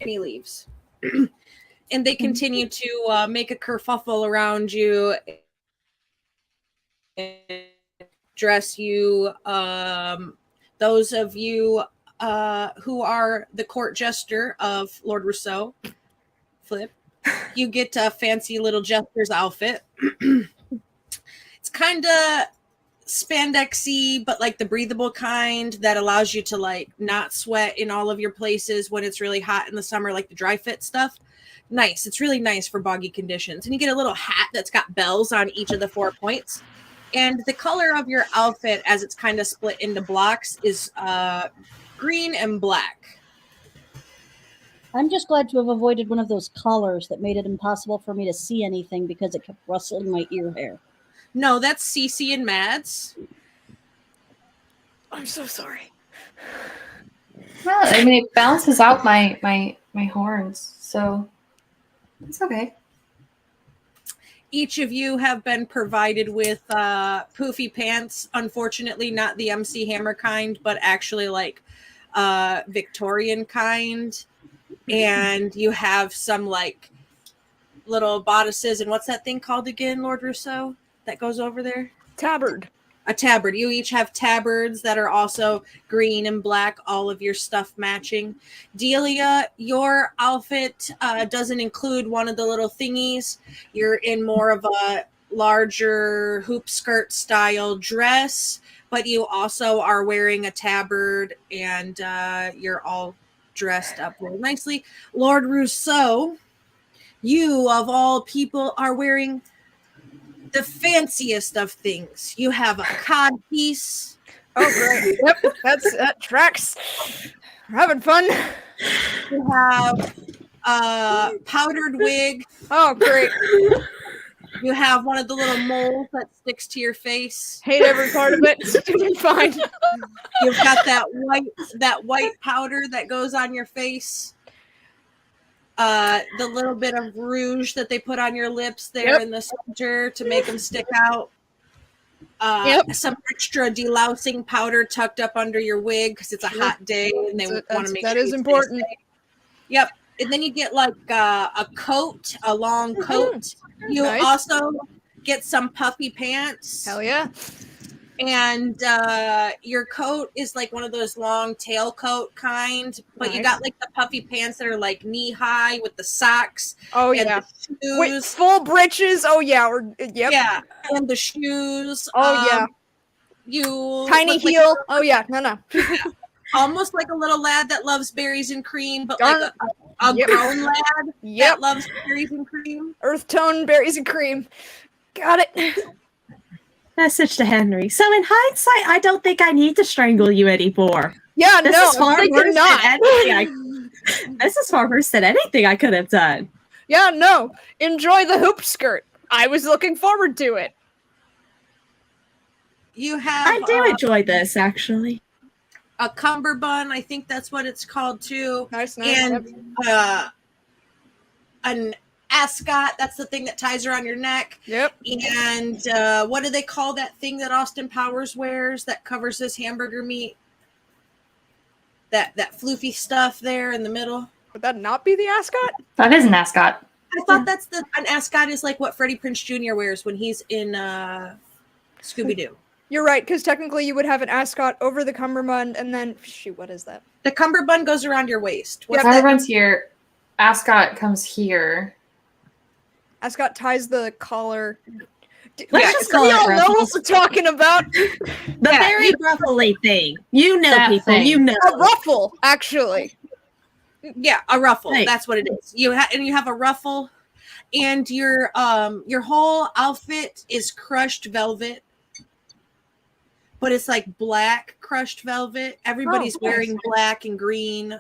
And he leaves. And they continue to make a kerfuffle around you, and dress you. Those of you who are the court jester of Lord Rousseau, Flip, you get a fancy little jester's outfit. It's kind of spandexy, but like the breathable kind that allows you to like not sweat in all of your places when it's really hot in the summer, like the dry fit stuff. Nice. It's really nice for boggy conditions. And you get a little hat that's got bells on each of the 4 points. And the color of your outfit, as it's kind of split into blocks, is green and black. I'm just glad to have avoided one of those collars that made it impossible for me to see anything because it kept rustling my ear hair. No, that's Cece and Mads. I'm so sorry. Well, I mean, it balances out my horns, so it's okay. Each of you have been provided with poofy pants. Unfortunately, not the MC Hammer kind, but actually like Victorian kind. And you have some like little bodices. And what's that thing called again, Lord Rousseau? That goes over there? Tabard. A tabard. You each have tabards that are also green and black, all of your stuff matching. Delia, your outfit doesn't include one of the little thingies. You're in more of a larger hoop skirt style dress, but you also are wearing a tabard and you're all dressed up really nicely. Lord Rousseau, you of all people are wearing the fanciest of things. You have a cod piece. Oh, great. Yep, that tracks. We're having fun. You have a powdered wig. Oh, great. You have one of the little moles that sticks to your face. Hate every part of it. It's fine. You've got that white powder that goes on your face. The little bit of rouge that they put on your lips there in the center to make them stick out. Some extra delousing powder tucked up under your wig because it's a hot day and they want to make that sure is you important. stay safe. Yep. And then you get like a coat, a long coat. You also get some puffy pants. Hell yeah. And your coat is like one of those long tailcoat kind, but you got like the puffy pants that are like knee high with the socks. Oh and yeah. the shoes. Wait, full breeches. Oh yeah. Yeah, and the shoes. Oh yeah. You Tiny heel. Oh yeah. No. Almost like a little lad that loves berries and cream, but like a grown lad that loves berries and cream. Earth tone berries and cream. Got it. Message to Henry. So in hindsight, I don't think I need to strangle you anymore. Yeah, This no, is far you're worse not. than anything this is far worse than anything I could have done. Yeah, no. Enjoy the hoop skirt. I was looking forward to it. You have I do enjoy this, actually. a cummerbund, I think that's what it's called too. Nice. And an ascot, that's the thing that ties around your neck. Yep. And what do they call that thing that Austin Powers wears that covers his hamburger meat? That floofy stuff there in the middle. Would that not be the ascot? That is an ascot. I thought an ascot is like what Freddie Prinze Jr. wears when he's in Scooby-Doo. You're right, because technically you would have an ascot over the cummerbund, and then shoot, what is that? The cummerbund goes around your waist. What's Cummerbund's here. Ascot comes here. Ascot ties the collar. Let's just call we it all know what ruffles. we're talking about. The very ruffly thing. You know, That people. thing. You know. A ruffle, actually. Yeah, a ruffle. Right. That's what it is. You have a ruffle, and your whole outfit is crushed velvet, but it's like black crushed velvet. Everybody's wearing black and green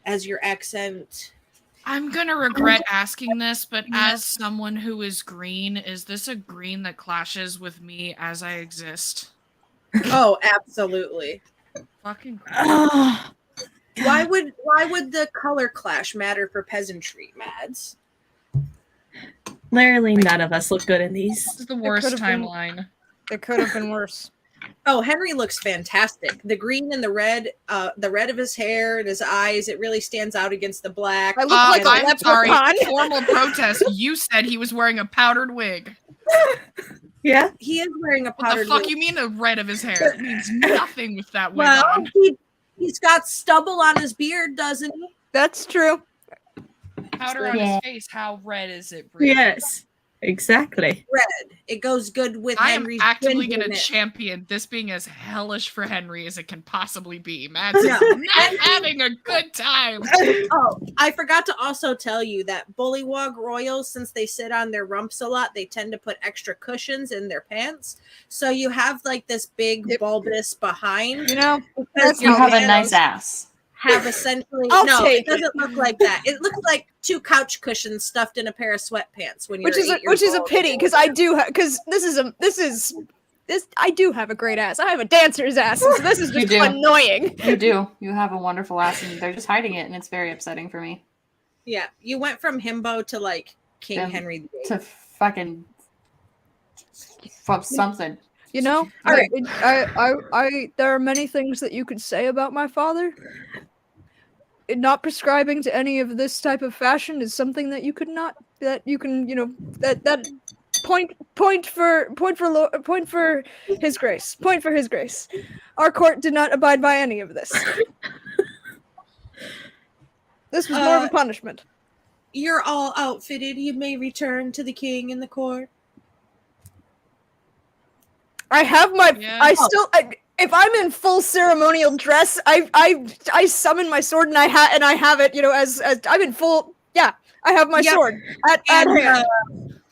as your accent. I'm gonna regret asking this, but as someone who is green, is this a green that clashes with me as I exist? Oh, absolutely. Fucking green. Oh, Why would the color clash matter for peasantry, Mads? literally none of us look good in these. This is the worst could've been- timeline. It could have been worse. Oh, Henry looks fantastic. The green and the red of his hair and his eyes, it really stands out against the black. I look like a I'm sorry. leprechaun. Formal protest. You said he was wearing a powdered wig. Yeah. He is wearing a What the powdered fuck wig. you mean the red of his hair? It means nothing with that wig Well, on. he's got stubble on his beard, doesn't he? That's true. Powder on his face. How red is it? Bree? Yes. Exactly. Red. It goes good with I am Henry's actively ginger going to nip. champion this being as hellish for Henry as it can possibly be. Matt's No. not having a good time. Oh, I forgot to also tell you that Bullywug Royals, since they sit on their rumps a lot, they tend to put extra cushions in their pants. So you have like this big bulbous behind. You know, Because You have a fans nice ass. have essentially I'll no, take it doesn't look like that. It looks like 2 couch cushions stuffed in a pair of sweatpants when you're which is a, 8 years which is a old. pity because I do because this I do have a great ass. I have a dancer's ass, so this is You just do. annoying. You do. You have a wonderful ass, and they're just hiding it, and it's very upsetting for me. Yeah, you went from himbo to like King Them Henry VIII. To fucking something. You know, All right. there are many things that you could say about my father. Not prescribing to any of this type of fashion is something that you could not, that you can, you know, that point for his grace. Point for his grace. Our court did not abide by any of this. This was more of a punishment. You're all outfitted. You may return to the king and the court. I have my. Yeah. If I'm in full ceremonial dress, I summon my sword and I have it. You know, as I'm in full. Yeah, I have my Yep. sword at And hand.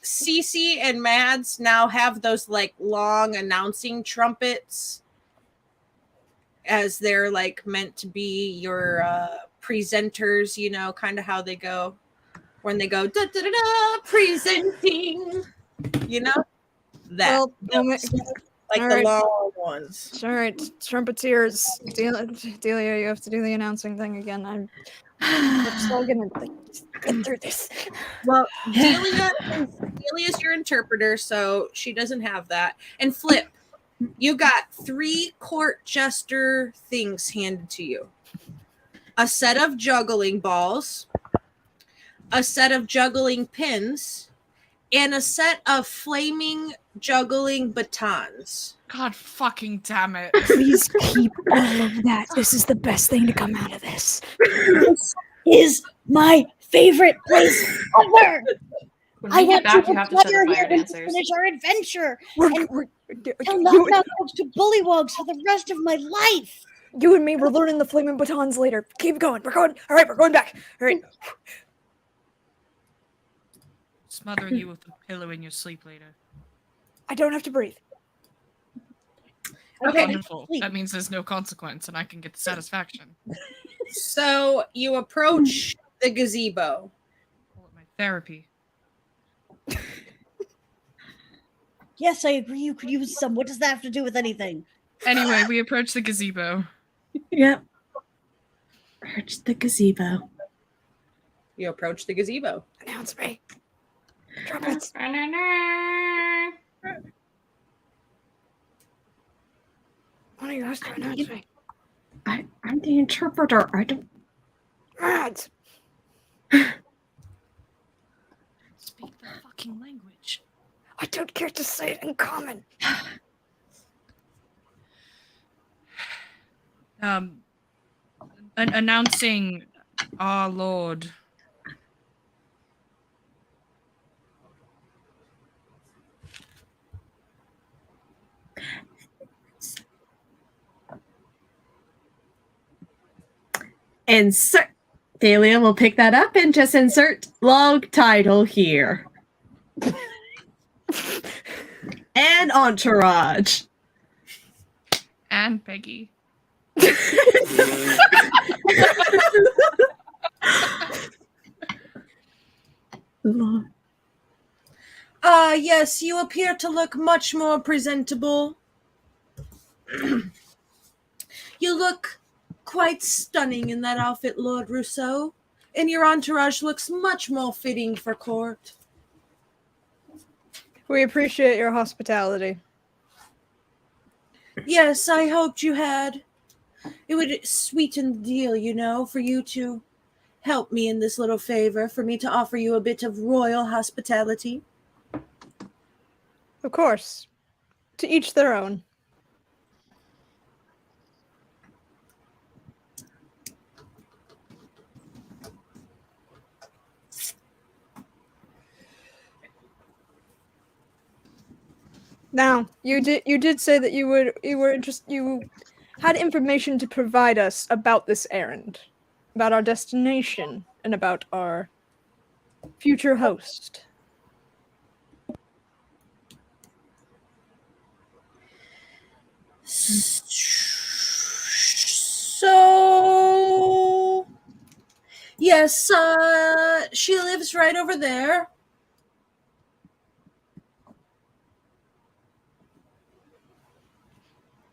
Cece and Mads now have those like long announcing trumpets, as they're like meant to be your presenters. You know, kind of how they go when they go da da da da presenting. You know that. Well, like all the right. long ones. All right, trumpeteers, Delia, you have to do the announcing thing again. I'm still gonna get through this. Well, Delia's your interpreter, so she doesn't have that. And Flip, you got 3 court jester things handed to you: a set of juggling balls, a set of juggling pins, and a set of flaming juggling batons. God fucking damn it. Please keep all of that. This is the best thing to come out of this. This is my favorite place ever. When I we get want back, to you have to set retire the here fire and dancers. finish our adventure. We're I'll not mouth to bullywugs for the rest of my life. you and me. We're learning the flaming batons later. Keep going. We're going. All right, we're going back. All right. Smothering you with a pillow in your sleep later. I don't have to breathe. Okay. Wonderful. That means there's no consequence and I can get the satisfaction. So you approach the gazebo. Call it my therapy. Yes, I agree. You could use some. What does that have to do with anything? Anyway, we approach the gazebo. Yep. Urge the gazebo. You approach the gazebo. Announce me. Trumpets. One of you has to announce me. I'm the interpreter. I don't. Mads. Speak the fucking language. I don't care to say it in common. Announcing our Lord. Insert. Thalia will pick that up and just insert log title here. And entourage. And Peggy. Yes, you appear to look much more presentable. You look quite stunning in that outfit, Lord Rousseau, and your entourage looks much more fitting for court. We appreciate your hospitality. Yes, I hoped you had. It would sweeten the deal, you know, for you to help me in this little favor, for me to offer you a bit of royal hospitality. Of course. To each their own. Now, you did say that you had information to provide us about this errand, about our destination, and about our future host. So, yes, she lives right over there.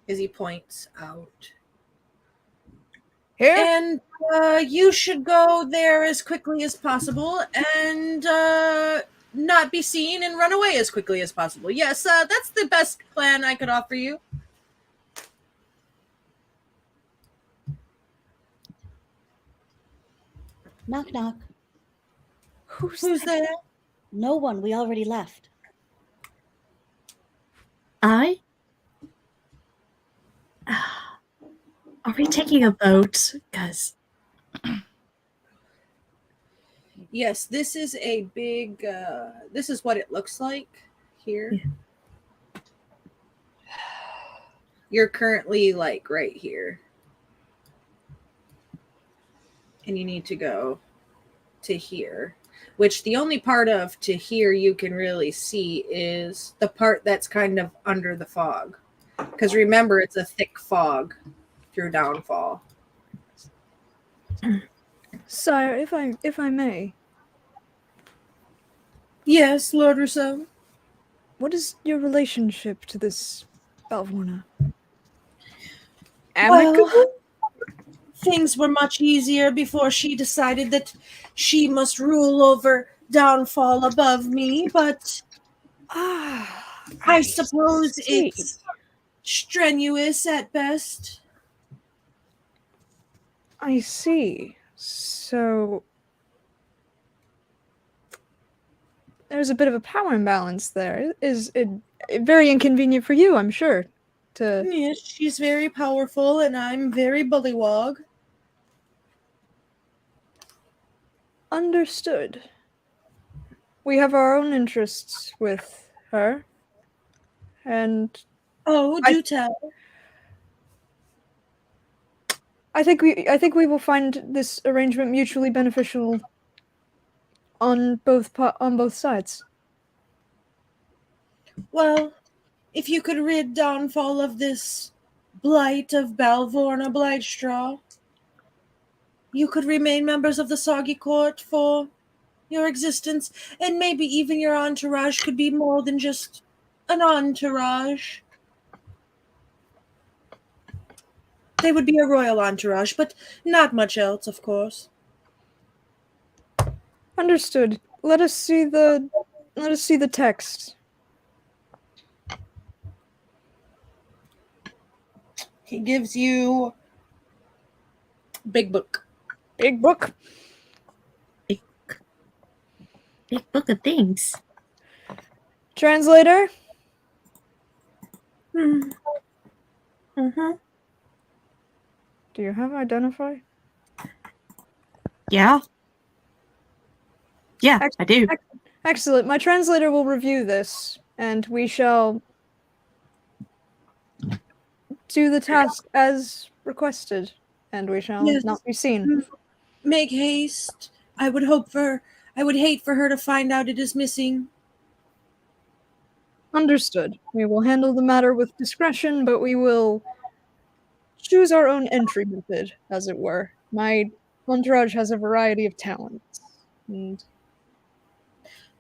As he points out. Here? And you should go there as quickly as possible and not be seen and run away as quickly as possible. Yes, that's the best plan I could offer you. Knock, knock. Who's there? No one. We already left. I? Are we taking a boat? Because Yes, this is a big, this is what it looks like here. Yeah. You're currently like right here. And you need to go to here, which the only part of to here you can really see is the part that's kind of under the fog. Because remember, it's a thick fog through downfall. Sire, if I may, Yes, Lord Rousseau. what is your relationship to this Balvorna? Well, Amicable? things were much easier before she decided that she must rule over downfall above me, but I suppose see. it's strenuous at best. I see. So there's a bit of a power imbalance there. Is it very inconvenient for you, I'm sure, to Yes, she's very powerful, and I'm very bullywog. understood. We have our own interests with her. And Oh, do tell. I think we will find this arrangement mutually beneficial on both sides. Well, if you could rid downfall of this blight of Balvorna Blightstraw, you could remain members of the Soggy Court for your existence, and maybe even your entourage could be more than just an entourage. They would be a royal entourage, but not much else, of course. Understood. Let us see the text. He gives you big book. Big book. big book of things. Translator. Mm-hmm. Do you have identify? Yeah. Yeah, I do. Excellent. My translator will review this, and we shall do the task as requested, and we shall Yes. not be seen. Make haste. I would hate for her to find out it is missing. Understood. We will handle the matter with discretion, but we will choose our own entry method, as it were. My entourage has a variety of talents. And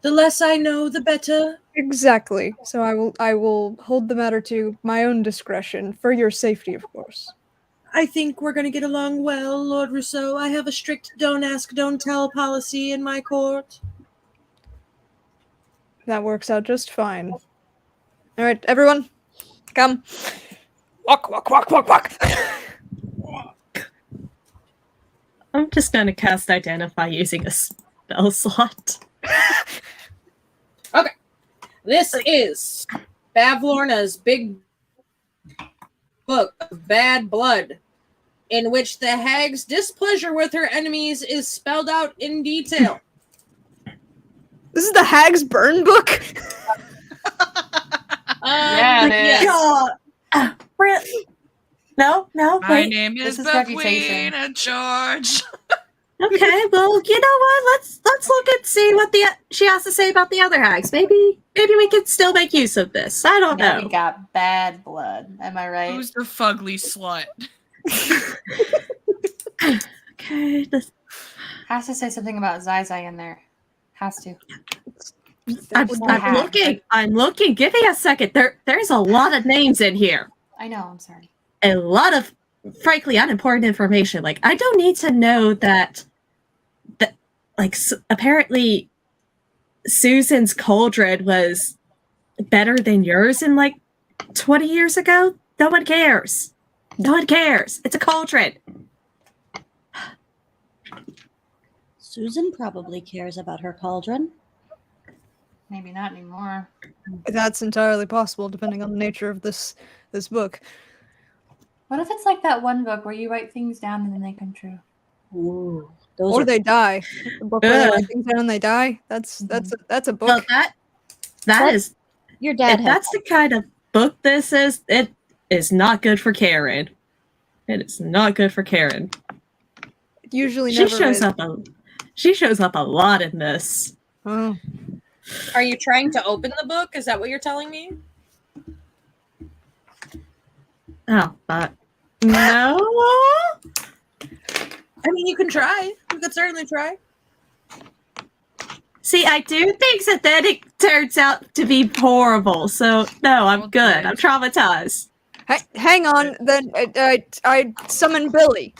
The less I know, the better. exactly. So I will hold the matter to my own discretion, for your safety, of course. I think we're going to get along well, Lord Rousseau. I have a strict don't ask, don't tell policy in my court. That works out just fine. All right, everyone, come. Walk, walk, walk, walk, walk. I'm just going to cast Identify using a spell slot. Okay. This is Bavlorna's big book of bad blood, in which the hag's displeasure with her enemies is spelled out in detail. This is the Hag's Burn book? Yeah, it is. God. Really? No, My wait. name is This is reputation. Buckwheat George. Okay, well, you know what? Let's look and see what she has to say about the other hags. Maybe we can still make use of this. I don't Now we know. got bad blood. Am I right? Who's the fugly slut? Okay, this, Has to say something about Zai in there. Has to. I'm hack. looking. I'm looking. Give me a second. There's a lot of names in here. I know. I'm sorry. A lot of, frankly, unimportant information. Like, I don't need to know that like, apparently Susan's cauldron was better than yours in, like, 20 years ago. No one cares. No one cares. It's a cauldron. Susan probably cares about her cauldron. Maybe not anymore. That's entirely possible, depending on the nature of this book. What if it's like that one book where you write things down and then they come true? Ooh, those Or are they die. The book where they write things down and they die. That's a book. Well, that What? is, your dad. if that's the kind of book this is, it is not good for Karen. It is not good for Karen. It usually She never shows is. up a lot in this. Oh. Are you trying to open the book? Is that what you're telling me? Oh, no. I mean, you can try. You could certainly try. See, I do things and then it turns out to be horrible. So no, I'm good. I'm traumatized. Hang on, then I summon Billy.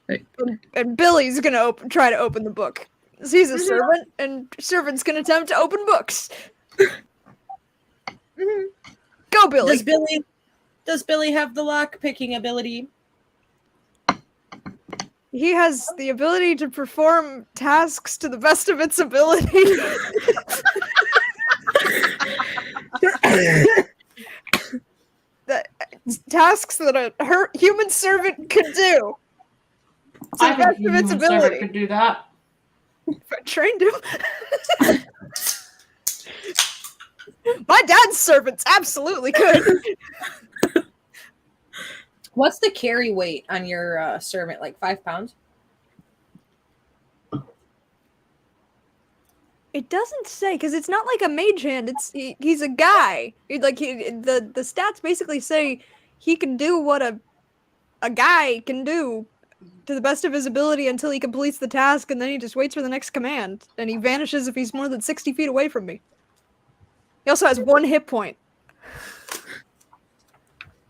Right. And Billy's gonna try to open the book. He's a servant, and servants can attempt to open books. Go, Billy. Does Billy have the lock picking ability? He has the ability to perform tasks to the best of its ability. Tasks that a human servant could do. To the best of its ability. Could do that. If I trained him. My dad's servants absolutely could. What's the carry weight on your servant? Like 5 pounds? It doesn't say, because it's not like a mage hand. He's a guy. The stats basically say he can do what a guy can do to the best of his ability until he completes the task, and then he just waits for the next command, and he vanishes if he's more than 60 feet away from me. He also has 1 hit point.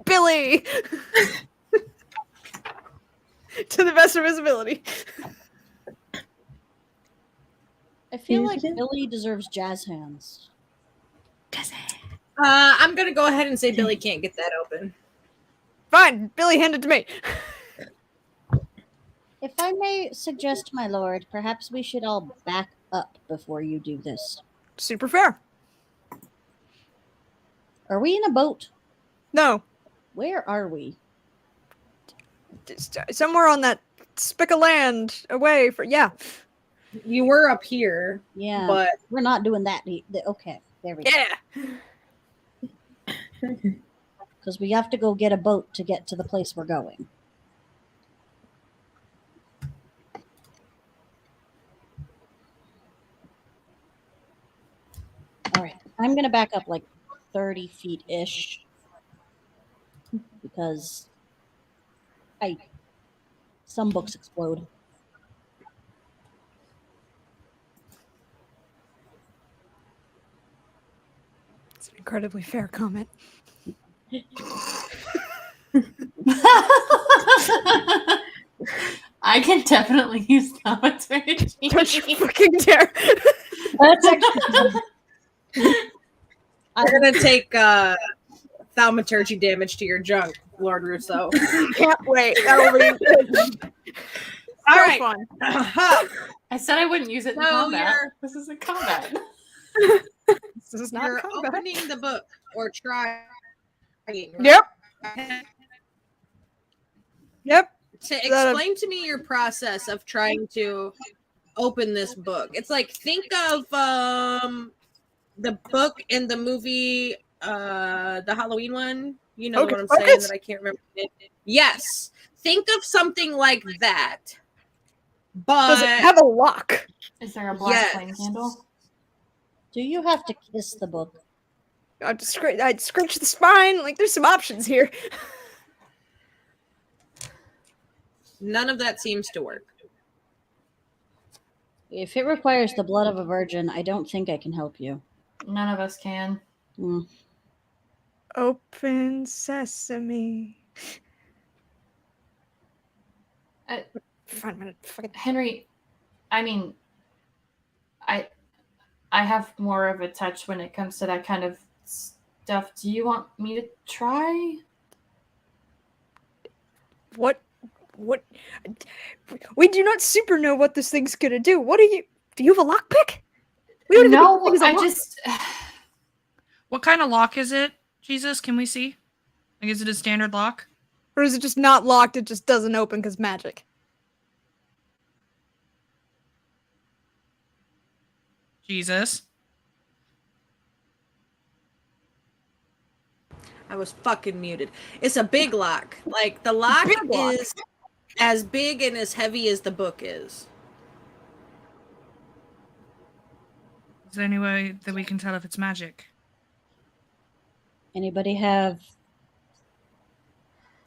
Billy! To the best of his ability. I feel like Billy deserves jazz hands. I'm gonna go ahead and say Billy can't get that open. Fine, Billy, hand it to me. If I may suggest, my lord, perhaps we should all back up before you do this. Super fair. Are we in a boat? No. Where are we? Just, somewhere on that spick of land away from. Yeah. You were up here. Yeah. But we're not doing that. Okay. There we go. Yeah. Because we have to go get a boat to get to the place we're going. All right. I'm going to back up like 30 feet-ish. Because some books explode. It's an incredibly fair comment. I can definitely use thaumaturgy. Don't you fucking dare. That's actually... I'm gonna take thaumaturgy damage to your junk, Lord Russo. Can't wait. That'll be good. All So right. fun. I said I wouldn't use it in So combat. This is a combat. This is not You're combat. opening the book or trying. Yep. Yep. To explain to me your process of trying to open this book. It's like, think of the book and the movie, the Halloween one. You know Hocus what I'm saying? Pocus? That I can't remember. Yes, think of something like that. But Does it have a lock? Is there a black Yes. flame candle? Do you have to kiss the book? I'd scratch the spine. Like, there's some options here. none of that seems to work. If it requires the blood of a virgin, I don't think I can help you. None of us can. Mm. Open sesame. Fine, I'm gonna fucking. Henry, I mean, I have more of a touch when it comes to that kind of stuff. Do you want me to try? What? We do not super know what this thing's gonna do. What are you? Do you have a lockpick? We don't even know No, what the thing is a I lock. just. What kind of lock is it, Jesus? Can we see? Like, is it a standard lock? Or is it just not locked? It just doesn't open because magic. Jesus. I was fucking muted. It's a big lock. Like the lock Big lock. is as big and as heavy as the book is. Is there any way that we can tell if it's magic? Anybody have?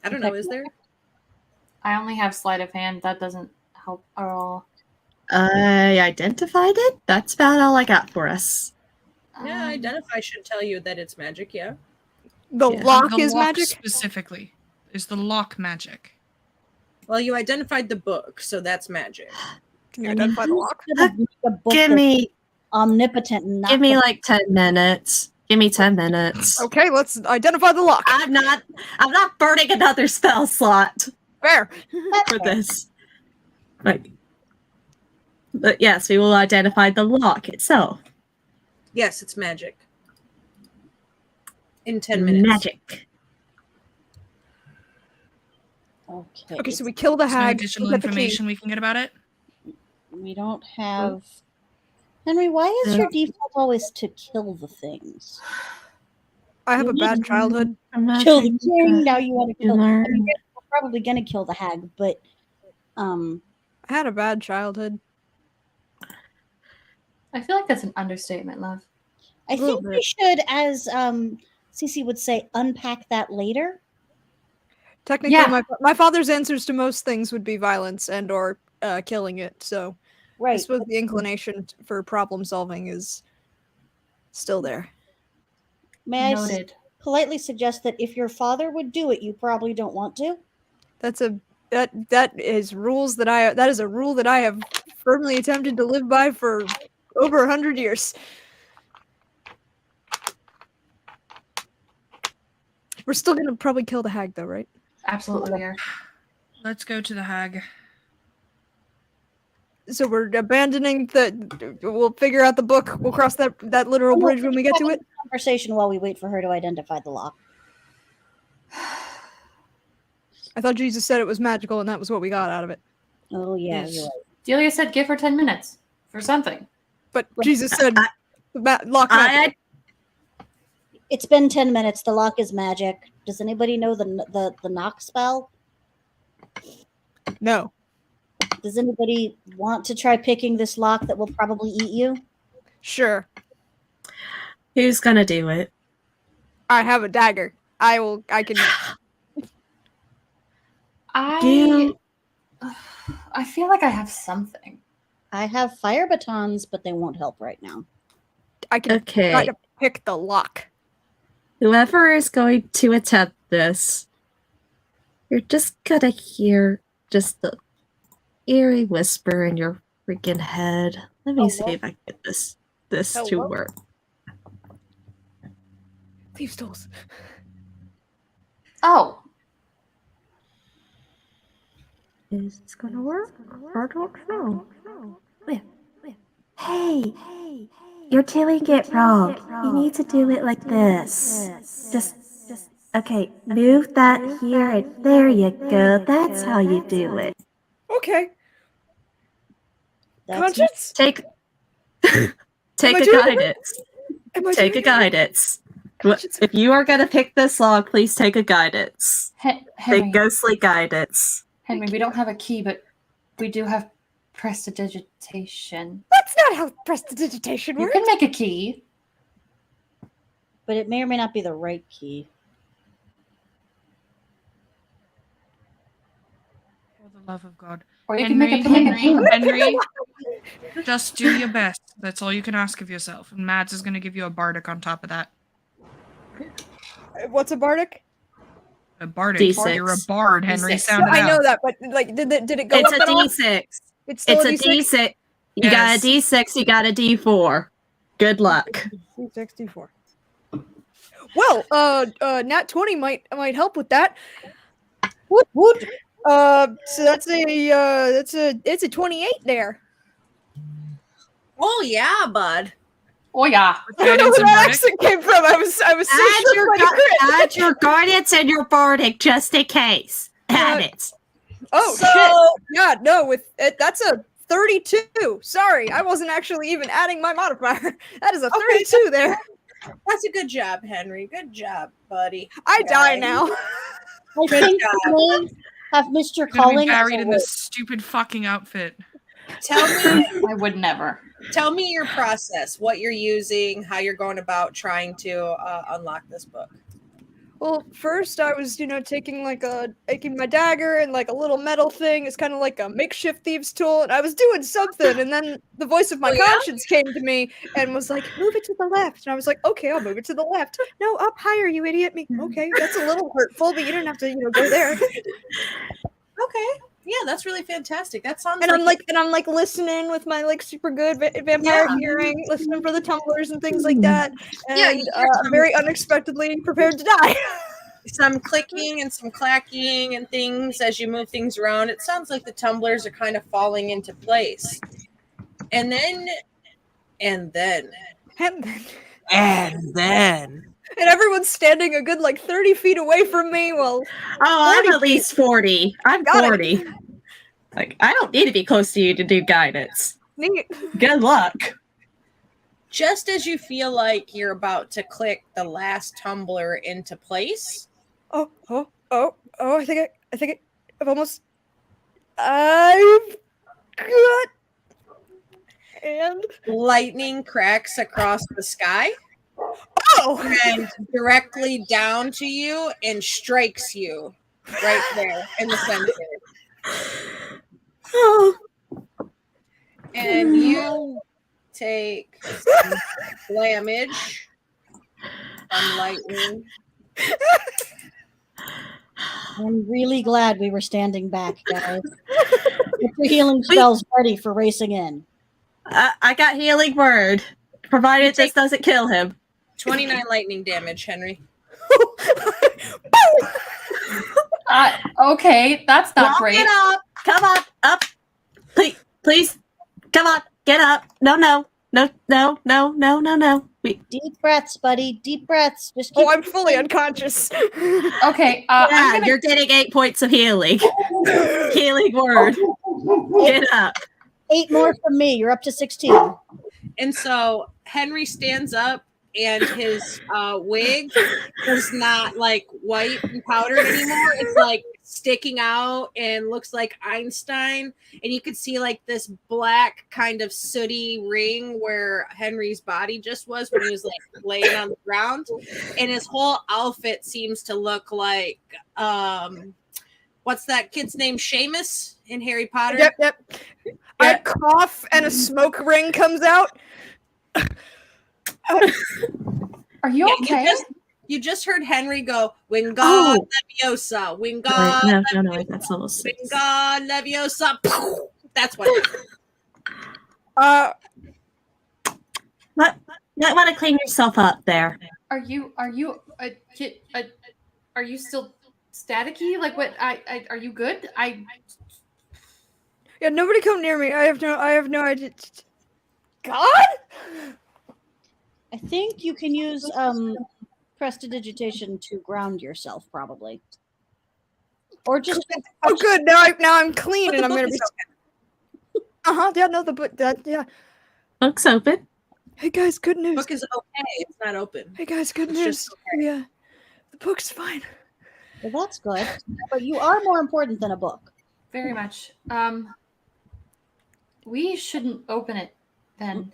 I don't know. Is there? I only have sleight of hand. That doesn't help at all. I identified it. That's about all I got for us. Yeah, identify should tell you that it's magic. Yeah. The Yeah. lock The is lock magic. specifically. Is the lock magic? Well, you identified the book, so that's magic. Can you identify the lock? Make a book Give that's me omnipotent and not Give me like 10 minutes. Give me 10 minutes. Okay, let's identify the lock. I'm not burning another spell slot Fair. for this. Like, but yes, we will identify the lock itself. Yes, it's magic. In 10 minutes. Magic. Okay. Okay, so we kill the Is there hag. additional we get the key. information we can get about it? We don't have. Henry, why is your default always to kill the things? I have a bad childhood. Kill the king. Now you want to kill. I learn. mean, we're probably gonna kill the hag, but I had a bad childhood. I feel like that's an understatement, love. I Little think we bit. should, as Cece would say, unpack that later. Technically, Yeah. my father's answers to most things would be violence and or killing it. So I Right. suppose the inclination for problem solving is still there. May I Noted. politely suggest that if your father would do it, you probably don't want to? That is a rule that I have firmly attempted to live by for over 100 years. We're still gonna probably kill the hag, though, right? Absolutely, we are. Let's go to the hag. So we're abandoning the. We'll figure out the book. We'll cross that literal bridge when we get to it. Conversation while we wait for her to identify the lock. I thought Jesus said it was magical, and that was what we got out of it. Oh yeah, Yes. you're right. Delia said give her 10 minutes for something. But Jesus said lock magic. It's been 10 minutes. The lock is magic. Does anybody know the knock spell? No. Does anybody want to try picking this lock that will probably eat you? Sure. Who's gonna do it? I have a dagger. I can. Do I feel like I have something. I have fire batons, but they won't help right now. I can Okay. try to pick the lock. Whoever is going to attempt this, you're just gonna hear just the eerie whisper in your freaking head. Let me see if I can get this to Hello? work. Thieves' tools. Oh, Is this gonna work? I don't know. Hey, you're doing it wrong. You need to do it like this. Just okay. Move that here and there you go. That's how you do it. Okay. That's Conscience? Take Am I a doing it right? guidance. Am I Take a doing it? guidance. If you are going to pick this log, please take a guidance. Henry, Take ghostly guidance. Henry, we don't have a key, but we do have prestidigitation. That's not how prestidigitation You works. can make a key. But it may or may not be the right key. For the love of God. Or you can make a Henry, just do your best. That's all you can ask of yourself. And Mads is going to give you a bardic on top of that. What's a bardic? A bardic. D6. You're a bard, Henry. D6. Sound it I out. know that, but like, did it go It's up a at all? D6. It's still It's a D6? D6. You got a Yes. D6, you got a D4. Good luck. D6, D4. Well, nat 20 might help with that. Woot woot. So that's it's a 28 there. Oh yeah, bud. Oh yeah. I don't know Guidance where and that bardic? accent came from. I was so Add your, shook by the crit. add your guidance and your bardic just in case. Add it. Oh So- shit! Yeah, no, with it, that's a 32. Sorry, I wasn't actually even adding my modifier. That is a 32 there. That's a good job, Henry. Good job, buddy. I die Okay. now. I think we may have missed your You're gonna calling. be as buried a in witch. this stupid fucking outfit. Tell me, I would never. tell me your process. What you're using, how you're going about trying to unlock this book. Well, first I was, taking my dagger and like a little metal thing. It's kind of like a makeshift thieves tool, and I was doing something, and then the voice of my Oh, yeah? conscience came to me and was like, "Move it to the left," and I was like, "Okay, I'll move it to the left." No, up higher, you idiot! Me, okay, that's a little hurtful, but you don't have to, go there. Okay. Yeah, that's really fantastic. That sounds And like I'm like listening with my like super good vampire Yeah. hearing, listening for the tumblers and things like that. And Yeah, you hear I'm very unexpectedly prepared to die. some clicking and some clacking and things as you move things around. It sounds like the tumblers are kind of falling into place. And then and then and everyone's standing a good like 30 feet away from me. Well, Oh, 40 I'm at least 40. I'm Got it. 40. Like, I don't need to be close to you to do guidance. neat. Good luck. just as you feel like you're about to click the last tumbler into place, Oh, I think I've almost. I've got. And lightning cracks across the sky oh, and directly down to you and strikes you right there in the center. Oh, And you take some damage from lightning. I'm really glad we were standing back, guys. Get your healing spells ready for racing in. I got healing word. Provided this doesn't kill him. 29 lightning damage, Henry. Okay, that's not Walk great. it up. Come on, up. Please. Come on, get up. No. Deep breaths, buddy. Deep breaths. Just keep I'm fully unconscious. Okay, Yeah, I'm gonna you're getting 8 points of healing. Healing word. Get up. 8 more from me. You're up to 16. And so Henry stands up and his wig is not like white and powdered anymore. It's like sticking out and looks like Einstein. And you could see like this black kind of sooty ring where Henry's body just was when he was like laying on the ground. And his whole outfit seems to look like what's that kid's name? Seamus in Harry Potter. Yep. I cough and a smoke ring comes out. Are you Yeah, okay? You just heard Henry go, Wingardium Leviosa, Wingardium No, that's a little six. Wingardium Leviosa. That's what. Might want to clean yourself up there. Are you still staticky? Like what? Are you good? Yeah, nobody come near me. I have no idea. God? I think you can use prestidigitation to ground yourself, probably. Or just Oh, good. Now I'm clean, But and the I'm book gonna is be. Yeah, no, the book. Yeah. Book's open. Hey guys, good The news. book is okay. It's not open. Hey guys, good It's news. just okay. Yeah, the book's fine. Well, that's good. But you are more important than a book. Very much. We shouldn't open it then.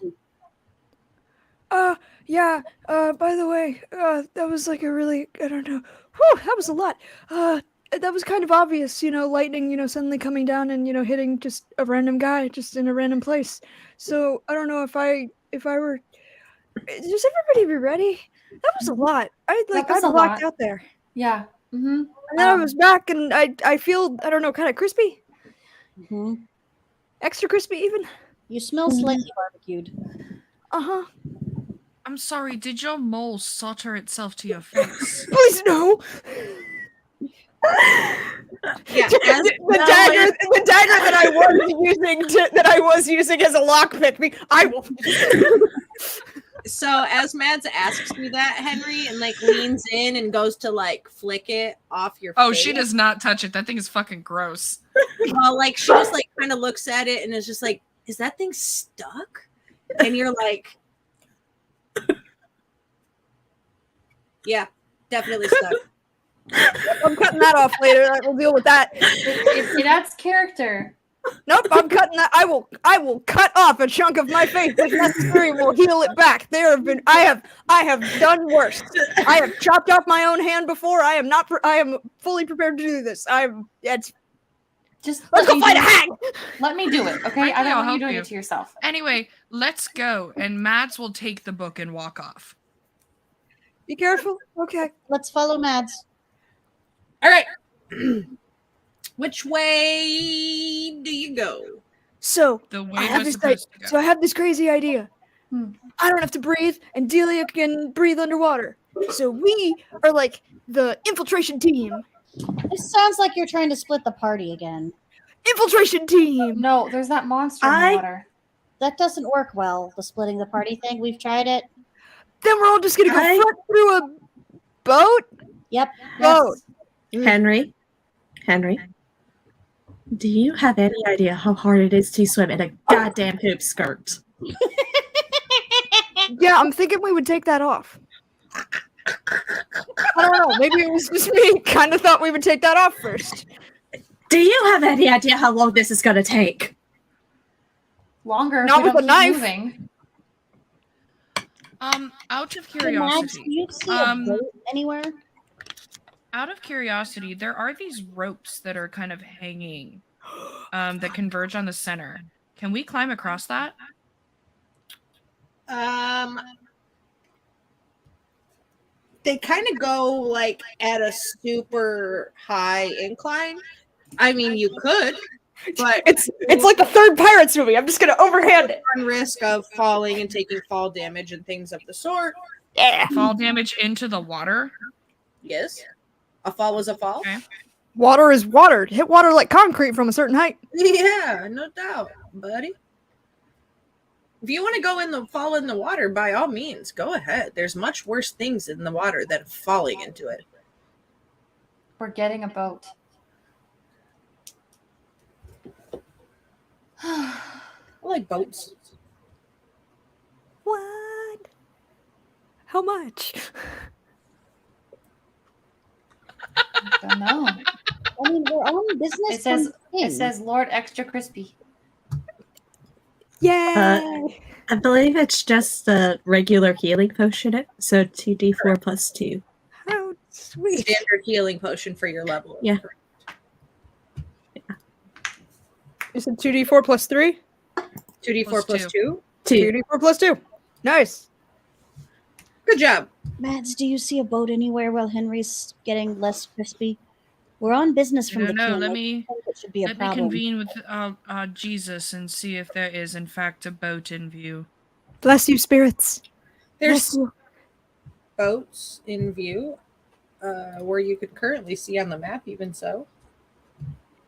Yeah. By the way, that was like a really, I don't know. Whew, that was a lot. That was kind of obvious, lightning, suddenly coming down and, hitting just a random guy just in a random place. So I don't know if I were. Does everybody be ready? That was a lot. I was a blocked lot. out there. Yeah. Mm-hmm. And then I was back and I feel, I don't know, kind of crispy. Hmm. Extra crispy even. You smell slightly barbecued. Uh-huh. I'm sorry, did your mole solder itself to your face? Please no. Yeah, the dagger that I was using as a lockpick. I will. So as Mads asks you that, Henry, and like leans in and goes to like flick it off your Oh, face. she does not touch it. That thing is fucking gross. Well, like she just like kind of looks at it and is just like, is that thing stuck? And you're like, yeah, definitely stuck. I'm cutting that off later. We'll deal with that. It adds character. Nope, I'm cutting that. I will cut off a chunk of my face if necessary. We'll heal it back. I have done worse. I have chopped off my own hand before. I am fully prepared to do this. Just Let's let go me fight do a it. hag. Let me do it, okay? Frankly, I don't I'll want you help doing you. it to yourself. Anyway, let's go. And Mads will take the book and walk off. Be careful. Okay. Let's follow Mads. All right. Which way do you go? So The way I have we're this supposed to go. So I have this crazy idea. Hmm. I don't have to breathe, and Delia can breathe underwater. So we are like the infiltration team. This sounds like you're trying to split the party again. Infiltration team. No, there's that monster in I- the water. That doesn't work well, the splitting the party thing. We've tried it. Then we're all just gonna go I- front through a boat. Yep. Boat. Henry, do you have any idea how hard it is to swim in a goddamn hoop skirt? Yeah, I'm thinking we would take that off. I don't know. Maybe it was just me. Kind of thought we would take that off first. Do you have any idea how long this is going to take? Longer if Not we with don't a keep knife. moving. Out of Hey, Mads, do curiosity, you see a boat anywhere? there are these ropes that are kind of hanging, that converge on the center. Can we climb across that? They kind of go like at a super high incline. I mean, you could, but It's like the third Pirates movie. I'm just gonna overhand it. run risk of falling and taking fall damage and things of the sort. Yeah. Fall damage into the water? Yes, a fall is a fall. Okay. Water is water. Hit water like concrete from a certain height. Yeah, no doubt, buddy. If you want to go in the fall in the water, by all means, go ahead. There's much worse things in the water than falling into it. We're getting a boat. I like boats. What? How much? Don't know. I mean, we're on business. It says from the thing. it says Lord Extra Crispy. Yay! I believe it's just the regular healing potion, so 2d4 plus 2. How sweet. Standard healing potion for your level. Yeah. You said 2d4 plus 3? 2d4 plus 2. 2. 2d4 plus 2. Nice. Good job. Mads, do you see a boat anywhere while Henry's getting less crispy? We're on business from the No, king. let I me think it should be a let me problem. convene with Jesus and see if there is in fact a boat in view. Bless you, spirits. There's Bless you. boats in view, where you could currently see on the map, even so.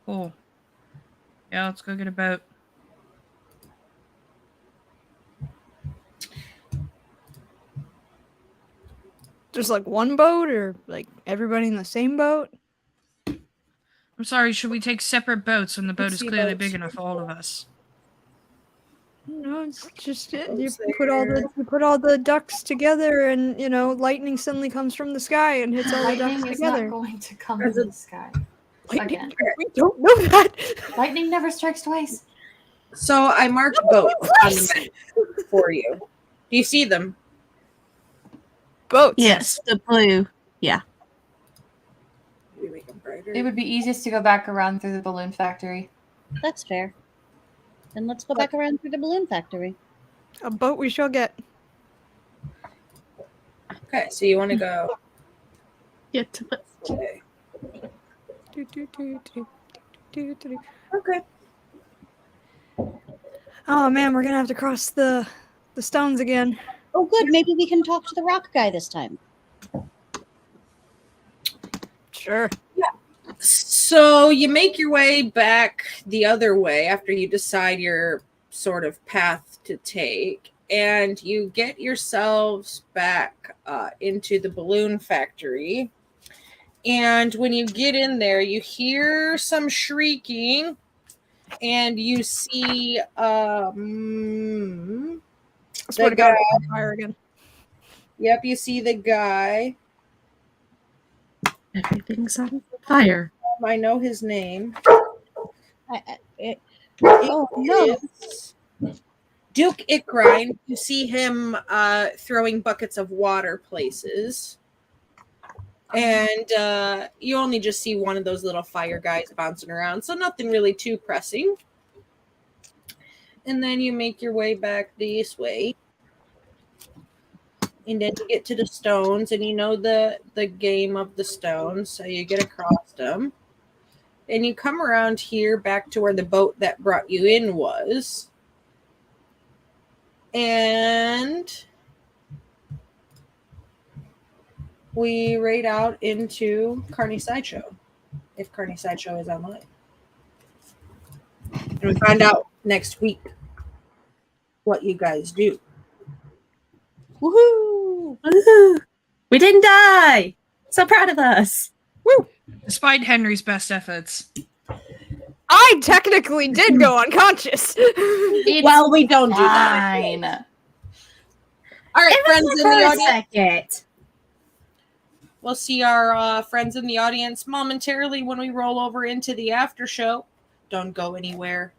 Cool. Yeah, let's go get a boat. Just like one boat or like everybody in the same boat? I'm sorry, should we take separate boats when the boat Let's is see clearly boats. big enough for all of us? No, it's just it. Goes You put all the ducks together, and lightning suddenly comes from the sky and hits all the ducks Lightning is together. not going to come from the sky. Lightning? Again. We don't know that. Lightning never strikes twice. So I marked boats on the map for you. Do you see them? Boats. Yes, the blue. Maybe make them brighter. It would be easiest to go back around through the balloon factory. That's fair. Then let's go back around through the balloon factory. A boat we shall get. Okay, so you want to go. Get to the Okay. Do, do, do, do, do, do, do. Okay. Oh man, we're gonna have to cross the stones again. Oh, good. Maybe we can talk to the rock guy this time. Sure. So you make your way back the other way after you decide your sort of path to take, and you get yourselves back into the balloon factory. And when you get in there, you hear some shrieking, and you see I swear to the God, guy. we're on fire again. Yep, you see the guy. everything's on fire. I know his name. Oh, no. It's Duke Icrine. You see him throwing buckets of water places. And you only just see one of those little fire guys bouncing around. So nothing really too pressing. And then you make your way back this way. And then you get to the stones, and you know the game of the stones. So you get across them. And you come around here back to where the boat that brought you in was. And we raid out into Carney Sideshow, if Carney Sideshow is online. And we find out next week what you guys do. Woohoo! Woohoo! We didn't die. So proud of us. Despite Henry's best efforts. I technically did go unconscious. It's Well, we don't do that. fine. All right, friends in the audience. Second. We'll see our friends in the audience momentarily when we roll over into the after show. Don't go anywhere.